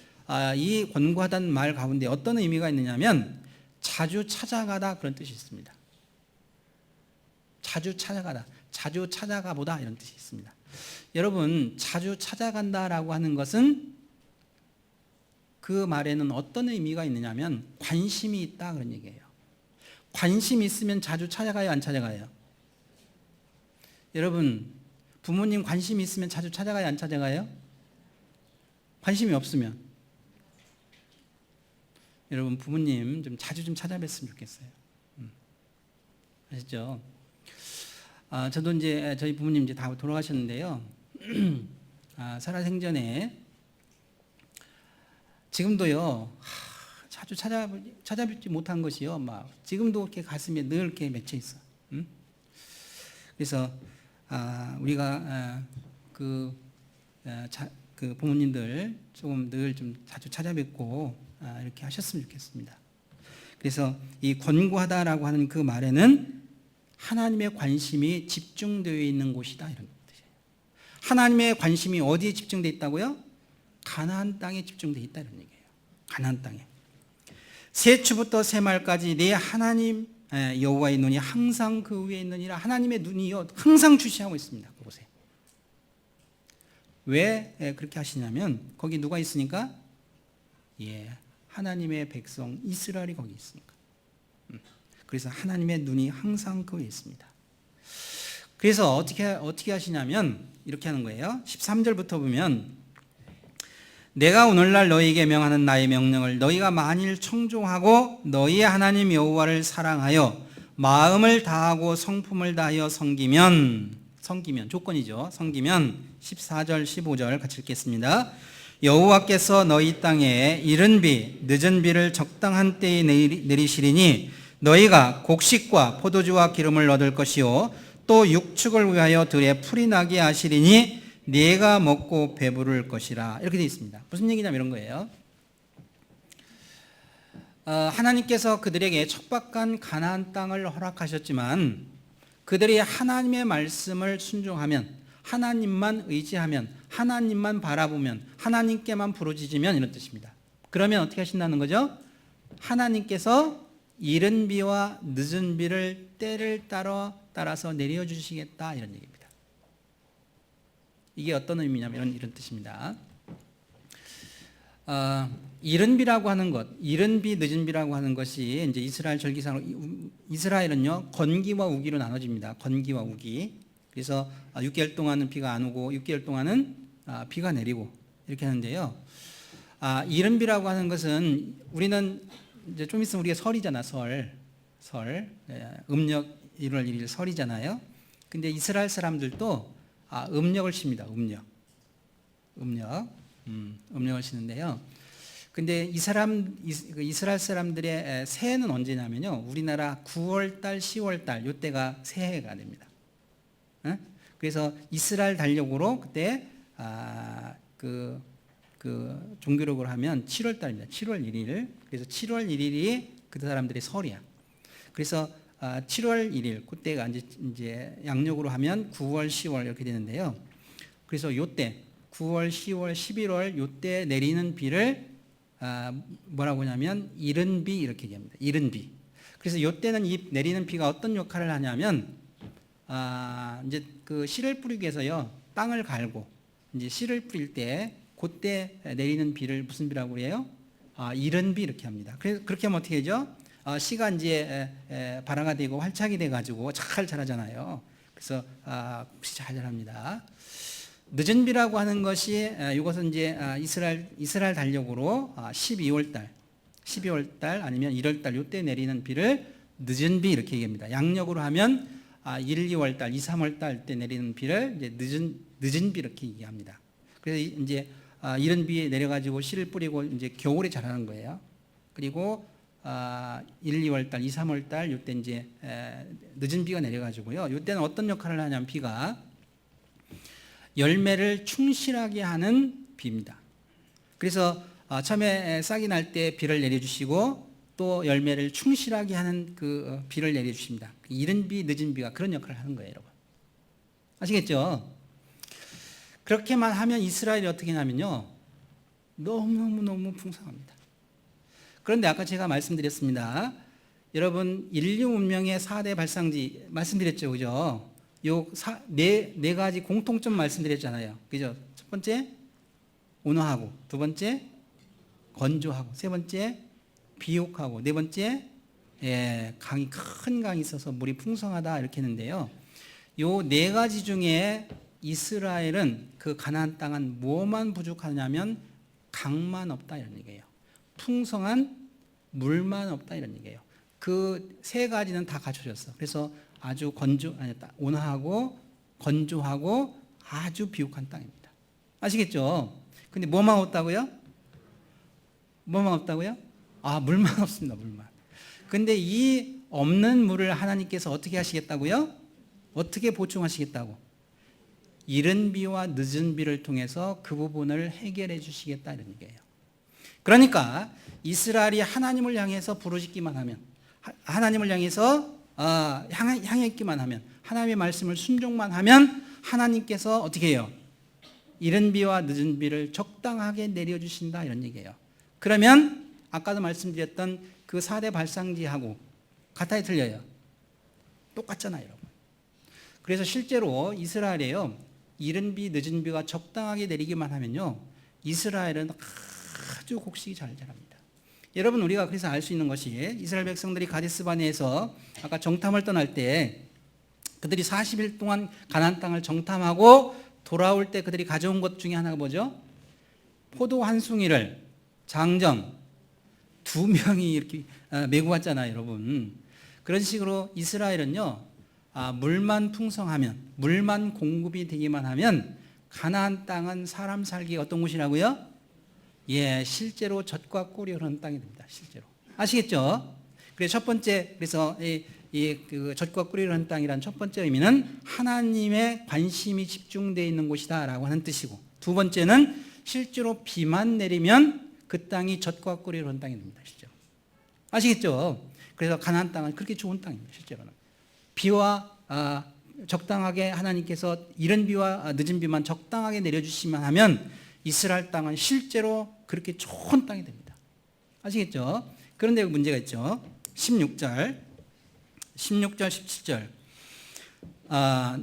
이 권고하다는 말 가운데 어떤 의미가 있느냐면 자주 찾아가다 그런 뜻이 있습니다. 자주 찾아가다, 자주 찾아가보다 이런 뜻이 있습니다. 여러분, 자주 찾아간다라고 하는 것은 그 말에는 어떤 의미가 있느냐면 관심이 있다 그런 얘기예요. 관심이 있으면 자주 찾아가요, 안 찾아가요? 여러분, 부모님 관심이 있으면 자주 찾아가요, 안 찾아가요? 관심이 없으면 여러분 부모님 좀 자주 좀 찾아뵀으면 좋겠어요. 아시죠? 저도 이제 저희 부모님 이제 다 돌아가셨는데요. 살아생전에 지금도요 자주 찾아뵙지 못한 것이요 막 지금도 이렇게 가슴에 늘 이렇게 맺혀 있어. 그래서 우리가 그 부모님들 조금 늘 좀 자주 찾아뵙고 이렇게 하셨으면 좋겠습니다. 그래서 이 권고하다라고 하는 그 말에는 하나님의 관심이 집중되어 있는 곳이다 이런 뜻이에요. 하나님의 관심이 어디에 집중되어 있다고요? 가나안 땅에 집중되어 있다 이런 얘기예요. 가나안 땅에. 세추부터 세말까지 내 하나님 여호와의 눈이 항상 그 위에 있느니라. 하나님의 눈이요 항상 주시하고 있습니다. 그곳에. 왜 그렇게 하시냐면 거기 누가 있으니까? 하나님의 백성 이스라엘이 거기 있으니까. 그래서 하나님의 눈이 항상 그 위에 있습니다. 그래서 어떻게 하시냐면 이렇게 하는 거예요. 13절부터 보면 내가 오늘날 너희에게 명하는 나의 명령을 너희가 만일 청종하고 너희의 하나님 여호와를 사랑하여 마음을 다하고 성품을 다하여 섬기면 조건이죠. 섬기면 14절 15절 같이 읽겠습니다. 여호와께서 너희 땅에 이른 비 늦은 비를 적당한 때에 내리시리니 너희가 곡식과 포도주와 기름을 얻을 것이요 또 육축을 위하여 들에 풀이 나게 하시리니 네가 먹고 배부를 것이라. 이렇게 되어 있습니다. 무슨 얘기냐면 이런 거예요. 하나님께서 그들에게 척박한 가나안 땅을 허락하셨지만 그들이 하나님의 말씀을 순종하면, 하나님만 의지하면, 하나님만 바라보면, 하나님께만 부르짖으면 이런 뜻입니다. 그러면 어떻게 하신다는 거죠? 하나님께서 이른 비와 늦은 비를 때를 따라서 내려주시겠다 이런 얘기입니다. 이게 어떤 의미냐면 이런 뜻입니다. 이른 비라고 하는 것, 이른 비, 늦은 비라고 하는 것이 이제 이스라엘 절기상으로 이스라엘은요 건기와 우기로 나눠집니다. 건기와 우기. 그래서 6개월 동안은 비가 안 오고 6개월 동안은 비가 내리고 이렇게 하는데요. 이른 비라고 하는 것은 우리는 이제 좀 있으면 우리가 설이잖아, 설. 음력 1월 1일 설이잖아요. 근데 이스라엘 사람들도 음력을 씁니다. 음력을 쓰는데요. 근데 이스라엘 사람들의 새해는 언제냐면요. 우리나라 9월 달, 10월 달 요때가 새해가 됩니다. 그래서 이스라엘 달력으로 그때 그 종교력으로 하면 7월 달입니다. 7월 1일. 그래서 7월 1일이 그 사람들의 설이야. 그래서 7월 1일 그때가 이제 양력으로 하면 9월, 10월 이렇게 되는데요. 그래서 요때 9월, 10월, 11월 요때 내리는 비를 뭐라고 하냐면 이른 비 이렇게 얘기합니다. 이른 비. 그래서 요때는 이 내리는 비가 어떤 역할을 하냐면 이제 그 씨를 뿌리기 위해서요 땅을 갈고 이제 씨를 뿌릴 때 그때 내리는 비를 무슨 비라고 해요? 이른 비 이렇게 합니다. 그래서 그렇게 하면 어떻게 되죠? 씨가 이제 발화가 되고 활착이 돼가지고 잘 자라잖아요. 그래서 혹시 잘 자랍니다. 늦은 비라고 하는 것이 이것은 이제 이스라엘 달력으로 12월 달 아니면 1월 달 이때 내리는 비를 늦은 비 이렇게 얘기합니다. 양력으로 하면 1, 2월 달, 2, 3월 달 때 내리는 비를 이제 늦은 비 이렇게 얘기합니다. 그래서 이제 이른 비에 내려가지고 씨를 뿌리고 이제 겨울에 자라는 거예요. 그리고 1, 2월 달, 2, 3월 달 이때 이제 늦은 비가 내려가지고요. 이때는 어떤 역할을 하냐면 비가 열매를 충실하게 하는 비입니다. 그래서 처음에 싹이 날 때 비를 내려주시고 또 열매를 충실하게 하는 그 비를 내려주십니다. 이른 비, 늦은 비가 그런 역할을 하는 거예요, 여러분. 아시겠죠? 그렇게만 하면 이스라엘이 어떻게 하냐면요, 너무너무 풍성합니다. 그런데 아까 제가 말씀드렸습니다. 여러분, 인류 문명의 4대 발상지 말씀드렸죠, 그죠? 네 가지 공통점 말씀드렸잖아요, 그죠? 첫 번째, 온화하고, 두 번째, 건조하고, 세 번째, 비옥하고, 네 번째, 큰 강이 있어서 물이 풍성하다 이렇게 했는데요. 요 네 가지 중에 이스라엘은 그 가나안 땅은 뭐만 부족하냐면 강만 없다 이런 얘기예요. 풍성한 물만 없다 이런 얘기예요. 그 세 가지는 다 갖춰졌어. 그래서 아주 온화하고 건조하고 아주 비옥한 땅입니다. 아시겠죠? 근데 뭐만 없다고요? 뭐만 없다고요? 물만 없습니다. 물만. 근데 이 없는 물을 하나님께서 어떻게 하시겠다고요? 어떻게 보충하시겠다고? 이른 비와 늦은 비를 통해서 그 부분을 해결해 주시겠다 이런 얘기예요. 그러니까 이스라엘이 하나님을 향해서 부르짖기만 하면, 하나님을 향해서 향했기만 하면, 하나님의 말씀을 순종만 하면 하나님께서 어떻게 해요? 이른 비와 늦은 비를 적당하게 내려주신다 이런 얘기예요. 그러면 아까도 말씀드렸던 그 4대 발상지하고 같아요, 틀려요? 똑같잖아요, 여러분. 그래서 실제로 이스라엘에요, 이른 비, 늦은 비가 적당하게 내리기만 하면요, 이스라엘은 아주 곡식이 잘 자랍니다. 여러분, 우리가 그래서 알 수 있는 것이 이스라엘 백성들이 가데스 바네에서 아까 정탐을 떠날 때 그들이 40일 동안 가나안 땅을 정탐하고 돌아올 때 그들이 가져온 것 중에 하나가 뭐죠? 포도 한 숭이를 장정 2명이 이렇게 메고 왔잖아요, 여러분. 그런 식으로 이스라엘은요, 물만 풍성하면, 물만 공급이 되기만 하면 가나안 땅은 사람 살기 어떤 곳이라고요? 실제로 젖과 꿀이 흐르는 땅이 됩니다. 실제로. 아시겠죠? 그래서 첫 번째, 그래서 그 젖과 꿀이 흐르는 땅이란 첫 번째 의미는 하나님의 관심이 집중되어 있는 곳이다라고 하는 뜻이고, 두 번째는 실제로 비만 내리면 그 땅이 젖과 꿀이 흐르는 땅이 됩니다. 실제로. 아시겠죠? 그래서 가나안 땅은 그렇게 좋은 땅입니다. 실제로는. 비와 적당하게 하나님께서 이른 비와 늦은 비만 적당하게 내려주시면 하면 이스라엘 땅은 실제로 그렇게 좋은 땅이 됩니다. 아시겠죠? 그런데 문제가 있죠. 16절 17절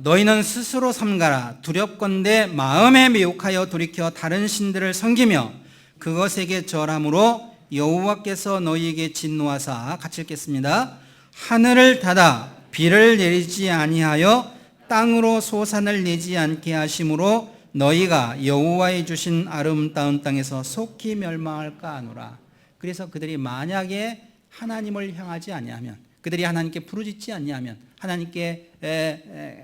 너희는 스스로 삼가라. 두렵건대 마음에 매혹하여 돌이켜 다른 신들을 섬기며 그것에게 절함으로 여호와께서 너희에게 진노하사, 같이 읽겠습니다. 하늘을 닫아 비를 내리지 아니하여 땅으로 소산을 내지 않게 하심으로 너희가 여호와의 주신 아름다운 땅에서 속히 멸망할까 하노라. 그래서 그들이 만약에 하나님을 향하지 아니하면, 그들이 하나님께 부르짖지 아니하면,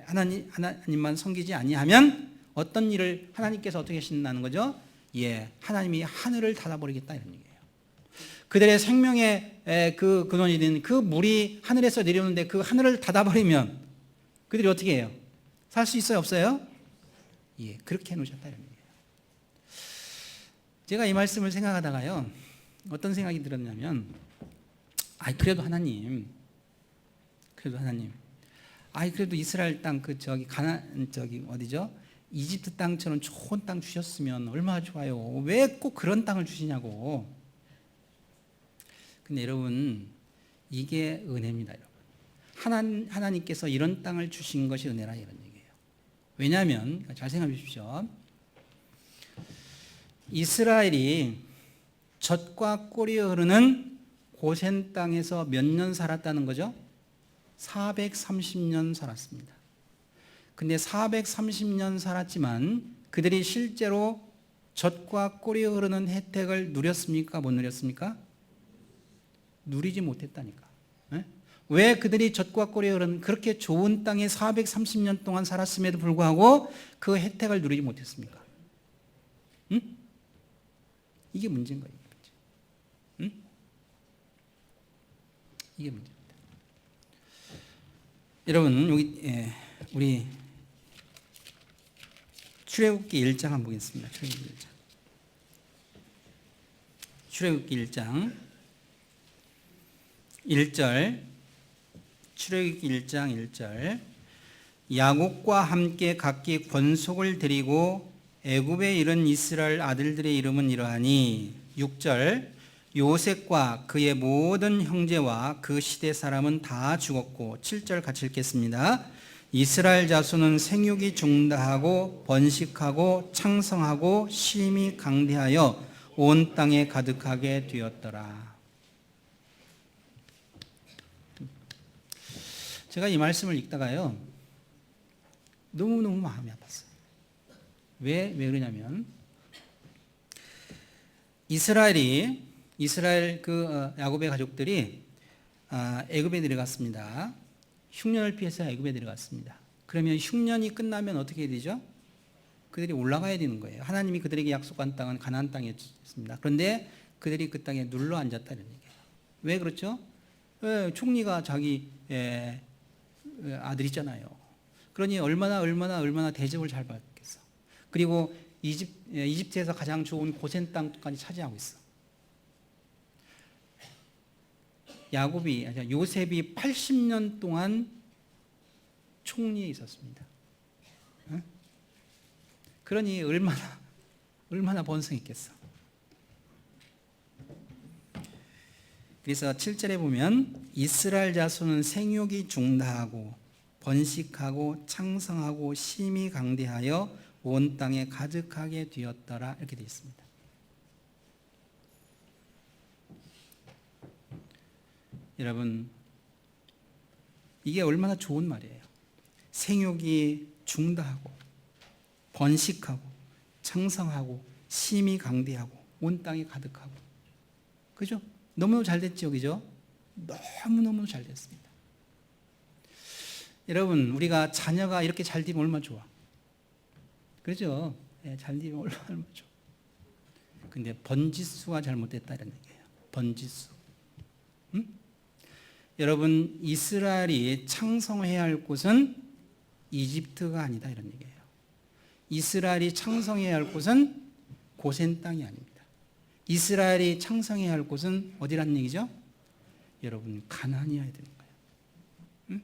하나님만 섬기지 아니하면 어떤 일을 하나님께서 어떻게 하신다는 거죠? 하나님이 하늘을 닫아버리겠다 이런 얘기예요. 그들의 생명의 그 근원이 된 그 물이 하늘에서 내려오는데 그 하늘을 닫아버리면 그들이 어떻게 해요? 살 수 있어요, 없어요? 그렇게 해놓으셨다 이런 얘기예요. 제가 이 말씀을 생각하다가요, 어떤 생각이 들었냐면, 그래도 하나님, 그래도 이스라엘 땅 어디죠? 이집트 땅처럼 좋은 땅 주셨으면 얼마나 좋아요. 왜 꼭 그런 땅을 주시냐고. 근데 여러분, 이게 은혜입니다, 여러분. 하나님께서 이런 땅을 주신 것이 은혜라 이런 얘기예요. 왜냐하면 잘 생각해 주십시오. 이스라엘이 젖과 꿀이 흐르는 고센 땅에서 몇 년 살았다는 거죠? 430년 살았습니다. 근데 430년 살았지만 그들이 실제로 젖과 꿀이 흐르는 혜택을 누렸습니까? 못 누렸습니까? 누리지 못했다니까. 네? 왜 그들이 젖과 꿀이 흐르는 그렇게 좋은 땅에 430년 동안 살았음에도 불구하고 그 혜택을 누리지 못했습니까? 응? 이게 문제인 거예요. 응? 이게 문제입니다. 여러분 여기 우리 출애굽기 1장 한번 보겠습니다. 출애굽기 1장 1절 출애굽기 1장 1절 야곱과 함께 각기 권속을 드리고 애굽에 이른 이스라엘 아들들의 이름은 이러하니 6절 요셉과 그의 모든 형제와 그 시대 사람은 다 죽었고 7절 같이 읽겠습니다. 이스라엘 자손은 생육이 중다하고 번식하고 창성하고 심히 강대하여 온 땅에 가득하게 되었더라. 제가 이 말씀을 읽다가요 너무너무 마음이 아팠어요. 왜 그러냐면 이스라엘 야곱의 가족들이 애굽에 들어갔습니다. 흉년을 피해서 애굽에 들어갔습니다. 그러면 흉년이 끝나면 어떻게 해야 되죠? 그들이 올라가야 되는 거예요. 하나님이 그들에게 약속한 땅은 가나안 땅이었습니다. 그런데 그들이 그 땅에 눌러 앉았다는 얘기예요. 왜 그렇죠? 총리가 자기 아들이잖아요. 그러니 얼마나 대접을 잘 받겠어. 그리고 이집트에서 가장 좋은 고센 땅까지 차지하고 있어. 요셉이 80년 동안 총리에 있었습니다. 그러니 얼마나 번성했겠어. 그래서 7절에 보면 이스라엘 자손은 생육이 중다하고 번식하고 창성하고 심히 강대하여 온 땅에 가득하게 되었더라 이렇게 되어 있습니다. 여러분 이게 얼마나 좋은 말이에요. 생육이 중다하고 번식하고 창성하고 심히 강대하고 온 땅에 가득하고 그죠? 너무너무 잘 됐죠, 그죠? 너무너무 잘 됐습니다. 여러분 우리가 자녀가 이렇게 잘 되면 얼마나 좋아. 그렇죠? 잘 되면 얼마나 좋아. 근데 번지수가 잘못됐다 이런 얘기예요. 번지수. 여러분 이스라엘이 창성해야 할 곳은 이집트가 아니다 이런 얘기예요. 이스라엘이 창성해야 할 곳은 고센 땅이 아닙니다. 이스라엘이 창성해야 할 곳은 어디란 얘기죠? 여러분 가나안이어야 되는 거예요.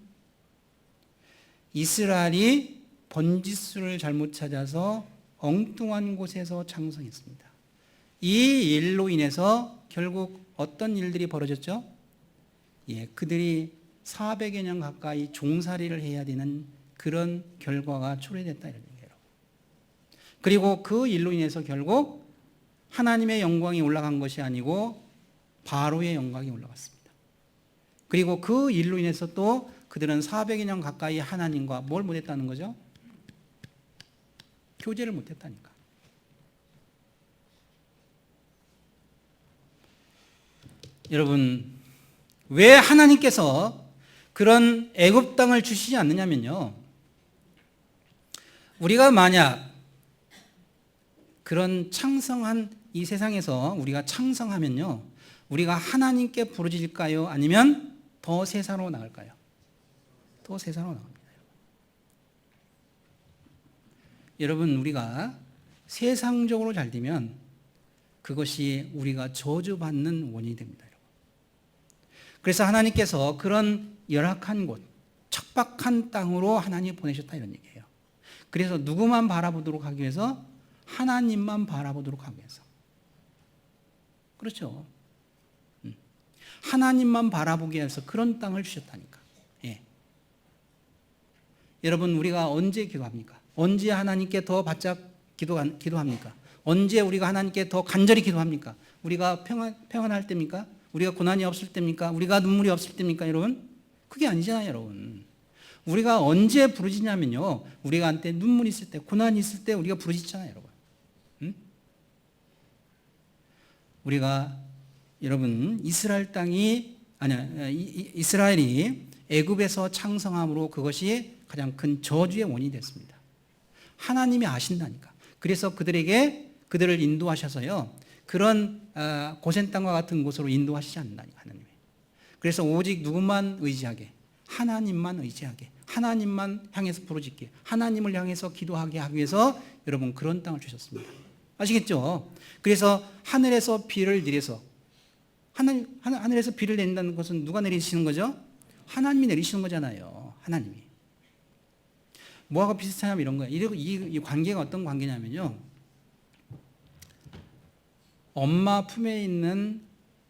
이스라엘이 번지수를 잘못 찾아서 엉뚱한 곳에서 창성했습니다. 이 일로 인해서 결국 어떤 일들이 벌어졌죠? 그들이 400여 년 가까이 종살이를 해야 되는 그런 결과가 초래됐다 이런 얘기예요. 그리고 그 일로 인해서 결국 하나님의 영광이 올라간 것이 아니고 바로의 영광이 올라갔습니다. 그리고 그 일로 인해서 또 그들은 400여 년 가까이 하나님과 뭘 못했다는 거죠? 교제를 못했다니까. 여러분 왜 하나님께서 그런 애굽 땅을 주시지 않느냐면요, 우리가 만약 그런 창성한 이 세상에서 우리가 창성하면요, 우리가 하나님께 부르짖을까요? 아니면 더 세상으로 나갈까요? 더 세상으로 나갑니다. 여러분 우리가 세상적으로 잘 되면 그것이 우리가 저주받는 원인이 됩니다. 그래서 하나님께서 그런 열악한 곳, 척박한 땅으로 하나님이 보내셨다 이런 얘기예요. 그래서 누구만 바라보도록 하기 위해서? 하나님만 바라보도록 하기 위해서. 그렇죠. 하나님만 바라보기 위해서 그런 땅을 주셨다니까. 여러분 우리가 언제 기도합니까? 언제 하나님께 더 바짝 기도합니까? 언제 우리가 하나님께 더 간절히 기도합니까? 우리가 평안할 때입니까? 우리가 고난이 없을 때입니까? 우리가 눈물이 없을 때입니까, 여러분? 그게 아니잖아요, 여러분. 우리가 언제 부르짖냐면요, 우리가 한테 눈물이 있을 때, 고난이 있을 때 우리가 부르짖잖아요, 여러분. 응? 우리가 여러분 이스라엘이 애굽에서 창성함으로 그것이 가장 큰 저주의 원인이 됐습니다. 하나님이 아신다니까. 그래서 그들을 인도하셔서요, 그런 고센 땅과 같은 곳으로 인도하시지 않는다니까, 하나님이. 그래서 오직 누구만 의지하게, 하나님만 의지하게, 하나님만 향해서 부르짖게, 하나님을 향해서 기도하게 하기 위해서 여러분 그런 땅을 주셨습니다. 아시겠죠? 그래서 하늘에서 비를 내려서, 하늘에서 비를 내린다는 것은 누가 내리시는 거죠? 하나님이 내리시는 거잖아요. 하나님이. 뭐하고 비슷하냐면 이런 거예요. 이 관계가 어떤 관계냐면요, 엄마 품에 있는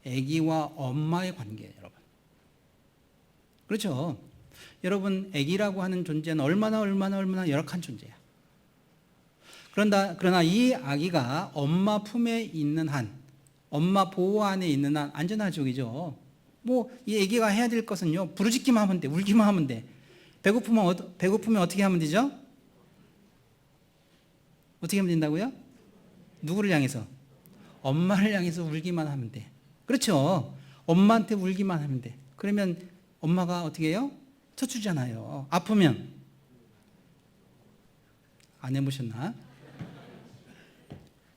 아기와 엄마의 관계예요, 여러분. 그렇죠? 여러분, 아기라고 하는 존재는 얼마나 열악한 존재야. 그러나 이 아기가 엄마 품에 있는 한, 엄마 보호 안에 있는 한 안전한 쪽이죠. 이 아기가 해야 될 것은요, 부르짖기만 하면 돼, 울기만 하면 돼. 배고프면 어떻게 하면 되죠? 어떻게 하면 된다고요? 누구를 향해서? 엄마를 향해서 울기만 하면 돼. 그렇죠? 엄마한테 울기만 하면 돼. 그러면 엄마가 어떻게 해요? 쳐주잖아요. 아프면 안 해보셨나?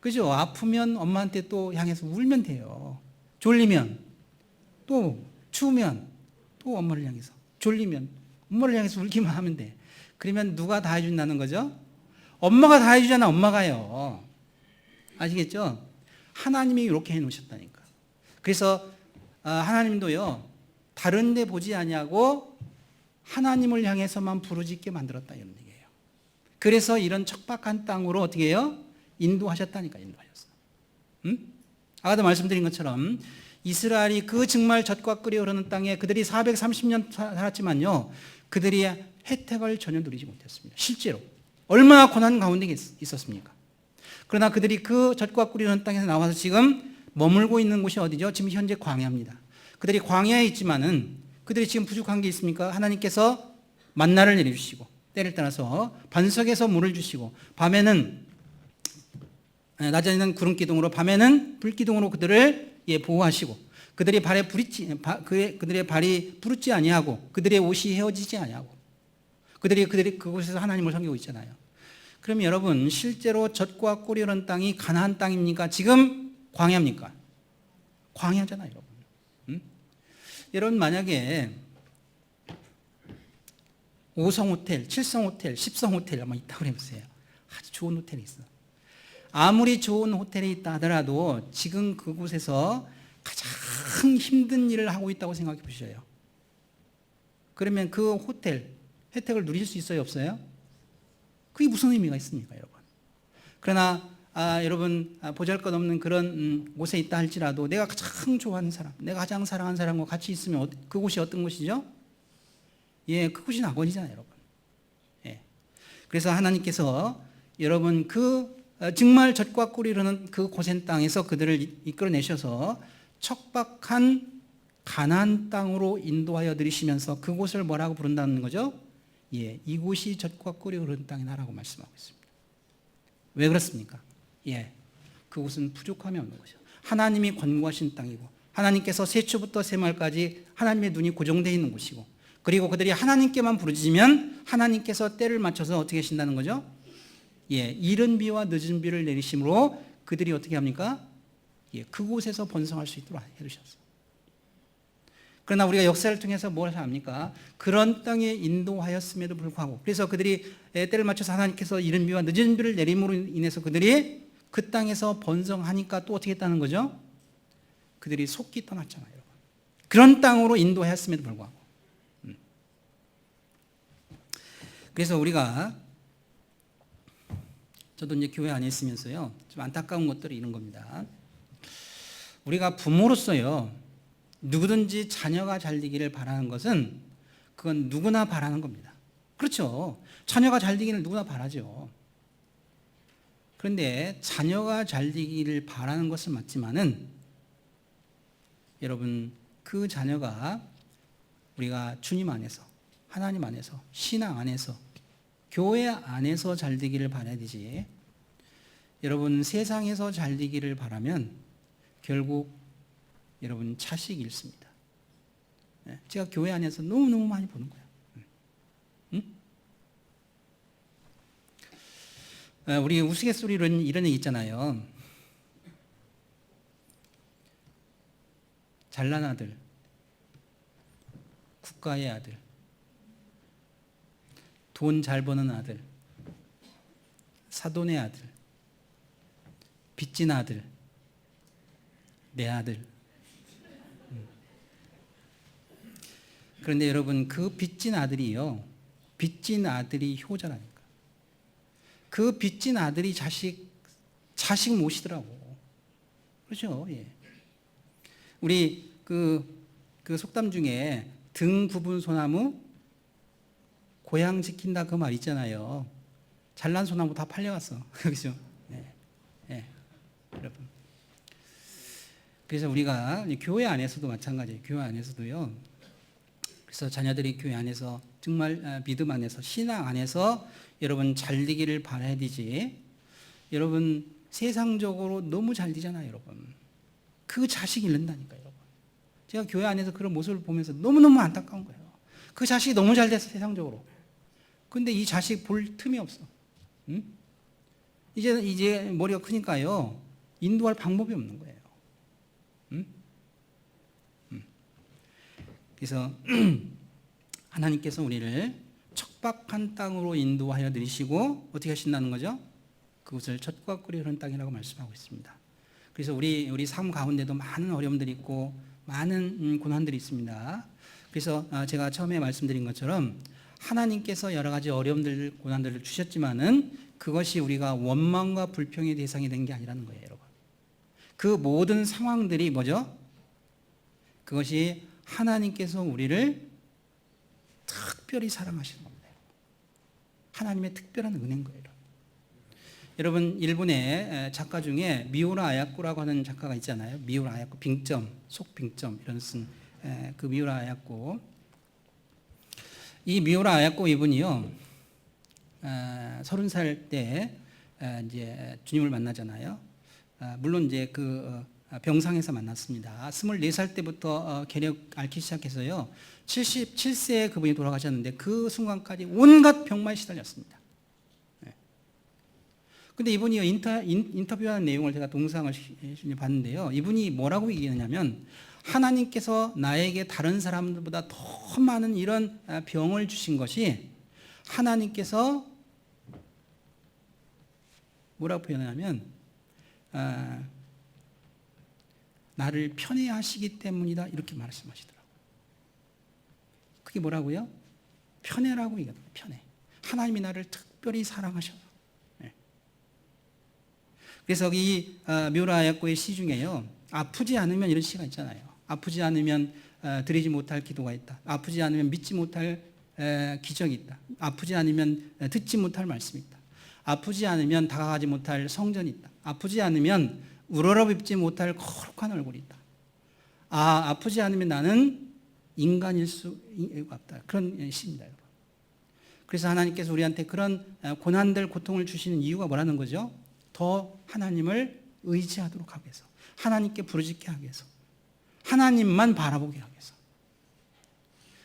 그죠? 아프면 엄마한테 또 향해서 울면 돼요. 졸리면, 또 추우면 또 엄마를 향해서, 졸리면 엄마를 향해서 울기만 하면 돼. 그러면 누가 다 해준다는 거죠? 엄마가 다 해주잖아, 엄마가요. 아시겠죠? 하나님이 이렇게 해놓으셨다니까. 그래서 하나님도요, 다른 데 보지 아니하고 하나님을 향해서만 부르짖게 만들었다, 이런 얘기예요. 그래서 이런 척박한 땅으로 어떻게 해요? 인도하셨다니까, 인도하셨어. 응? 아까도 말씀드린 것처럼 이스라엘이 그 정말 젖과 꿀이 흐르는 땅에 그들이 430년 살았지만요, 그들이 혜택을 전혀 누리지 못했습니다. 실제로 얼마나 고난 가운데 있었습니까? 그러나 그들이 그 젖과 꿀이 흐르는 땅에서 나와서 지금 머물고 있는 곳이 어디죠? 지금 현재 광야입니다. 그들이 광야에 있지만은 그들이 지금 부족한 게 있습니까? 하나님께서 만나를 내려주시고, 때를 따라서 반석에서 물을 주시고, 낮에는 구름 기둥으로, 밤에는 불 기둥으로 그들을 보호하시고, 그들의 발이 부르지 아니하고, 그들의 옷이 헤어지지 아니하고, 그들이 그곳에서 하나님을 섬기고 있잖아요. 그럼 여러분, 실제로 젖과 꿀이 흐르는 땅이 가나안 땅입니까? 지금 광야입니까? 광야잖아요, 여러분. 여러분, 만약에 5성 호텔, 7성 호텔, 10성 호텔 한번 있다고 해보세요. 아주 좋은 호텔이 있어. 아무리 좋은 호텔이 있다 하더라도 지금 그곳에서 가장 힘든 일을 하고 있다고 생각해 보셔요. 그러면 그 호텔 혜택을 누릴 수 있어요, 없어요? 그게 무슨 의미가 있습니까, 여러분? 그러나 여러분, 보잘것없는 그런 곳에 있다 할지라도 내가 가장 좋아하는 사람, 내가 가장 사랑하는 사람과 같이 있으면 그곳이 어떤 곳이죠? 그곳이 낙원이잖아요, 여러분. 그래서 하나님께서 여러분 정말 젖과 꿀이 흐르는 그 고센 땅에서 그들을 이끌어내셔서 척박한 가나안 땅으로 인도하여 들이시면서 그곳을 뭐라고 부른다는 거죠? 이곳이 젖과 꿀이 흐르는 땅이다라고 말씀하고 있습니다. 왜 그렇습니까? 그곳은 부족함이 없는 것이죠. 하나님이 권고하신 땅이고, 하나님께서 세초부터 세말까지 하나님의 눈이 고정되어 있는 곳이고, 그리고 그들이 하나님께만 부르짖으면 하나님께서 때를 맞춰서 어떻게 하신다는 거죠? 이른 비와 늦은 비를 내리심으로 그들이 어떻게 합니까? 그곳에서 번성할 수 있도록 해주셨어요. 그러나 우리가 역사를 통해서 뭘 합니까? 그런 땅에 인도하였음에도 불구하고, 그래서 그들이 때를 맞춰서 하나님께서 이른 비와 늦은 비를 내림으로 인해서 그들이 그 땅에서 번성하니까 또 어떻게 했다는 거죠? 그들이 속기 떠났잖아요. 그런 땅으로 인도하였음에도 불구하고. 그래서 저도 이제 교회 안에 있으면서요, 좀 안타까운 것들이 이런 겁니다. 우리가 부모로서요, 누구든지 자녀가 잘 되기를 바라는 것은 그건 누구나 바라는 겁니다. 그렇죠. 자녀가 잘 되기를 누구나 바라죠. 그런데 자녀가 잘 되기를 바라는 것은 맞지만은 여러분 그 자녀가 우리가 주님 안에서, 하나님 안에서, 신앙 안에서, 교회 안에서 잘 되기를 바라야 되지. 여러분 세상에서 잘 되기를 바라면 결국 여러분 자식이 잃습니다. 제가 교회 안에서 너무너무 많이 보는 거예요. 우리 우스갯소리로 이런 얘기 있잖아요. 잘난 아들, 국가의 아들, 돈 잘 버는 아들, 사돈의 아들, 빚진 아들, 내 아들. 그런데 여러분 그 빚진 아들이요, 빚진 아들이 효자라니까. 그 빚진 아들이 자식 모시더라고. 그렇죠? 예. 우리 그 속담 중에 등 굽은 소나무 고향 지킨다 그 말 있잖아요. 잘난 소나무 다 팔려갔어. 그렇죠? 예. 예. 여러분. 그래서 우리가 교회 안에서도 마찬가지예요. 교회 안에서도요. 그래서 자녀들이 교회 안에서 정말 믿음 안에서, 신앙 안에서 여러분 잘 되기를 바라야 되지. 여러분 세상적으로 너무 잘 되잖아요, 여러분. 그 자식이 잃는다니까요, 여러분. 제가 교회 안에서 그런 모습을 보면서 너무너무 안타까운 거예요. 그 자식이 너무 잘 됐어, 세상적으로. 근데 이 자식 볼 틈이 없어. 응? 이제 머리가 크니까요, 인도할 방법이 없는 거예요. 응? 그래서 하나님께서 우리를 척박한 땅으로 인도하여 들이시고 어떻게 하신다는 거죠? 그곳을 젖과 꿀이 흐르는 땅이라고 말씀하고 있습니다. 그래서 우리 삶 가운데도 많은 어려움들이 있고 많은 고난들이 있습니다. 그래서 제가 처음에 말씀드린 것처럼 하나님께서 여러 가지 어려움들, 고난들을 주셨지만은 그것이 우리가 원망과 불평의 대상이 된 게 아니라는 거예요, 여러분. 그 모든 상황들이 뭐죠? 그것이 하나님께서 우리를 특별히 사랑하시는 겁니다. 하나님의 특별한 은혜인 거예요. 여러분 일본의 작가 중에 미우라 아야코라고 하는 작가가 있잖아요. 미우라 아야코, 빙점, 속빙점 이런 쓴 그 미우라 아야코. 이 미우라 아야코 이분이요, 30살 때 이제 주님을 만나잖아요. 물론 이제 그 병상에서 만났습니다. 24살 때부터 계력 앓기 시작해서요, 77세에 그분이 돌아가셨는데 그 순간까지 온갖 병마에 시달렸습니다. 근데 이분이 인터뷰하는 내용을 제가 동영상을 봤는데요, 이분이 뭐라고 얘기하냐면 하나님께서 나에게 다른 사람들보다 더 많은 이런 병을 주신 것이 하나님께서 뭐라고 표현하냐면 나를 편애하시기 때문이다, 이렇게 말씀하시더라고요. 그게 뭐라고요? 편애라고 얘기합니다. 편애. 하나님이 나를 특별히 사랑하셔서. 네. 그래서 이 미우라 야코의 시 중에요, 아프지 않으면 이런 시가 있잖아요. 아프지 않으면 드리지 못할 기도가 있다. 아프지 않으면 믿지 못할 기적이 있다. 아프지 않으면 듣지 못할 말씀이 있다. 아프지 않으면 다가가지 못할 성전이 있다. 아프지 않으면 우러러뵙지 못할 거룩한 얼굴이 있다. 아프지 않으면 나는 인간일 수가 없다. 그런 시입니다, 여러분. 그래서 하나님께서 우리한테 그런 고난들, 고통을 주시는 이유가 뭐라는 거죠? 더 하나님을 의지하도록 하기 위해서, 하나님께 부르짖게 하기 위해서, 하나님만 바라보게 하기 위해서.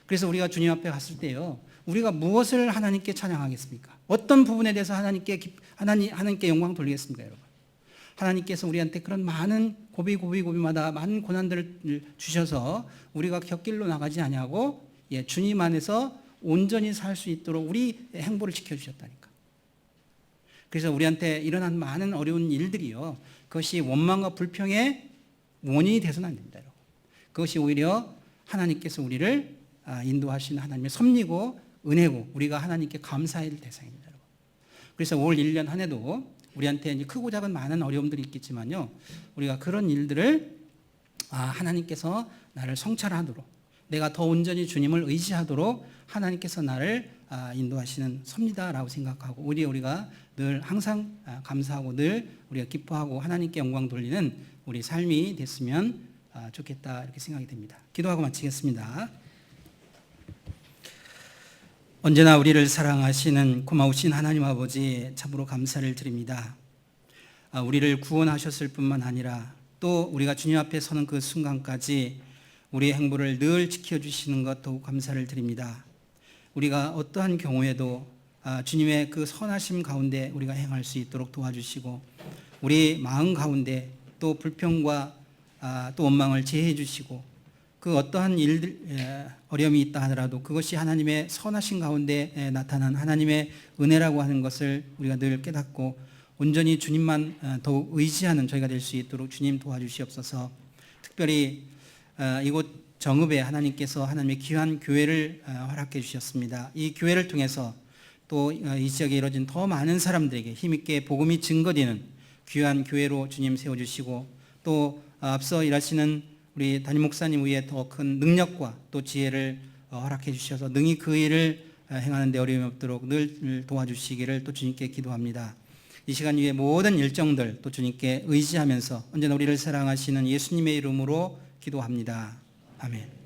그래서 우리가 주님 앞에 갔을 때요, 우리가 무엇을 하나님께 찬양하겠습니까? 어떤 부분에 대해서 하나님께 영광 돌리겠습니까, 여러분? 하나님께서 우리한테 그런 많은 고비마다 많은 고난들을 주셔서 우리가 곁길로 나가지 아니하고 주님 안에서 온전히 살 수 있도록 우리 행보를 지켜주셨다니까. 그래서 우리한테 일어난 많은 어려운 일들이요, 그것이 원망과 불평의 원인이 돼서는 안 됩니다, 여러분. 그것이 오히려 하나님께서 우리를 인도하시는 하나님의 섭리고 은혜고 우리가 하나님께 감사해야 될 대상입니다, 여러분. 그래서 올 1년 한 해도 우리한테 이제 크고 작은 많은 어려움들이 있겠지만요, 우리가 그런 일들을 하나님께서 나를 성찰하도록, 내가 더 온전히 주님을 의지하도록 하나님께서 나를 인도하시는 섭니다라고 생각하고 우리가 늘 항상 감사하고 늘 우리가 기뻐하고 하나님께 영광 돌리는 우리 삶이 됐으면 좋겠다 이렇게 생각이 됩니다. 기도하고 마치겠습니다. 언제나 우리를 사랑하시는 고마우신 하나님 아버지 참으로 감사를 드립니다. 우리를 구원하셨을 뿐만 아니라 또 우리가 주님 앞에 서는 그 순간까지 우리의 행보를 늘 지켜주시는 것 더욱 감사를 드립니다. 우리가 어떠한 경우에도 주님의 그 선하심 가운데 우리가 행할 수 있도록 도와주시고 우리 마음 가운데 또 불평과 또 원망을 제해해 주시고 그 어떠한 일들 어려움이 있다 하더라도 그것이 하나님의 선하심 가운데 나타난 하나님의 은혜라고 하는 것을 우리가 늘 깨닫고 온전히 주님만 더욱 의지하는 저희가 될 수 있도록 주님 도와주시옵소서. 특별히 이곳 정읍에 하나님께서 하나님의 귀한 교회를 허락해 주셨습니다. 이 교회를 통해서 또 이 지역에 이루어진 더 많은 사람들에게 힘있게 복음이 증거되는 귀한 교회로 주님 세워주시고 또 앞서 일하시는 우리 담임 목사님 위에 더 큰 능력과 또 지혜를 허락해 주셔서 능히 그 일을 행하는 데 어려움이 없도록 늘 도와주시기를 또 주님께 기도합니다. 이 시간 위에 모든 일정들 또 주님께 의지하면서 언제나 우리를 사랑하시는 예수님의 이름으로 기도합니다. 아멘.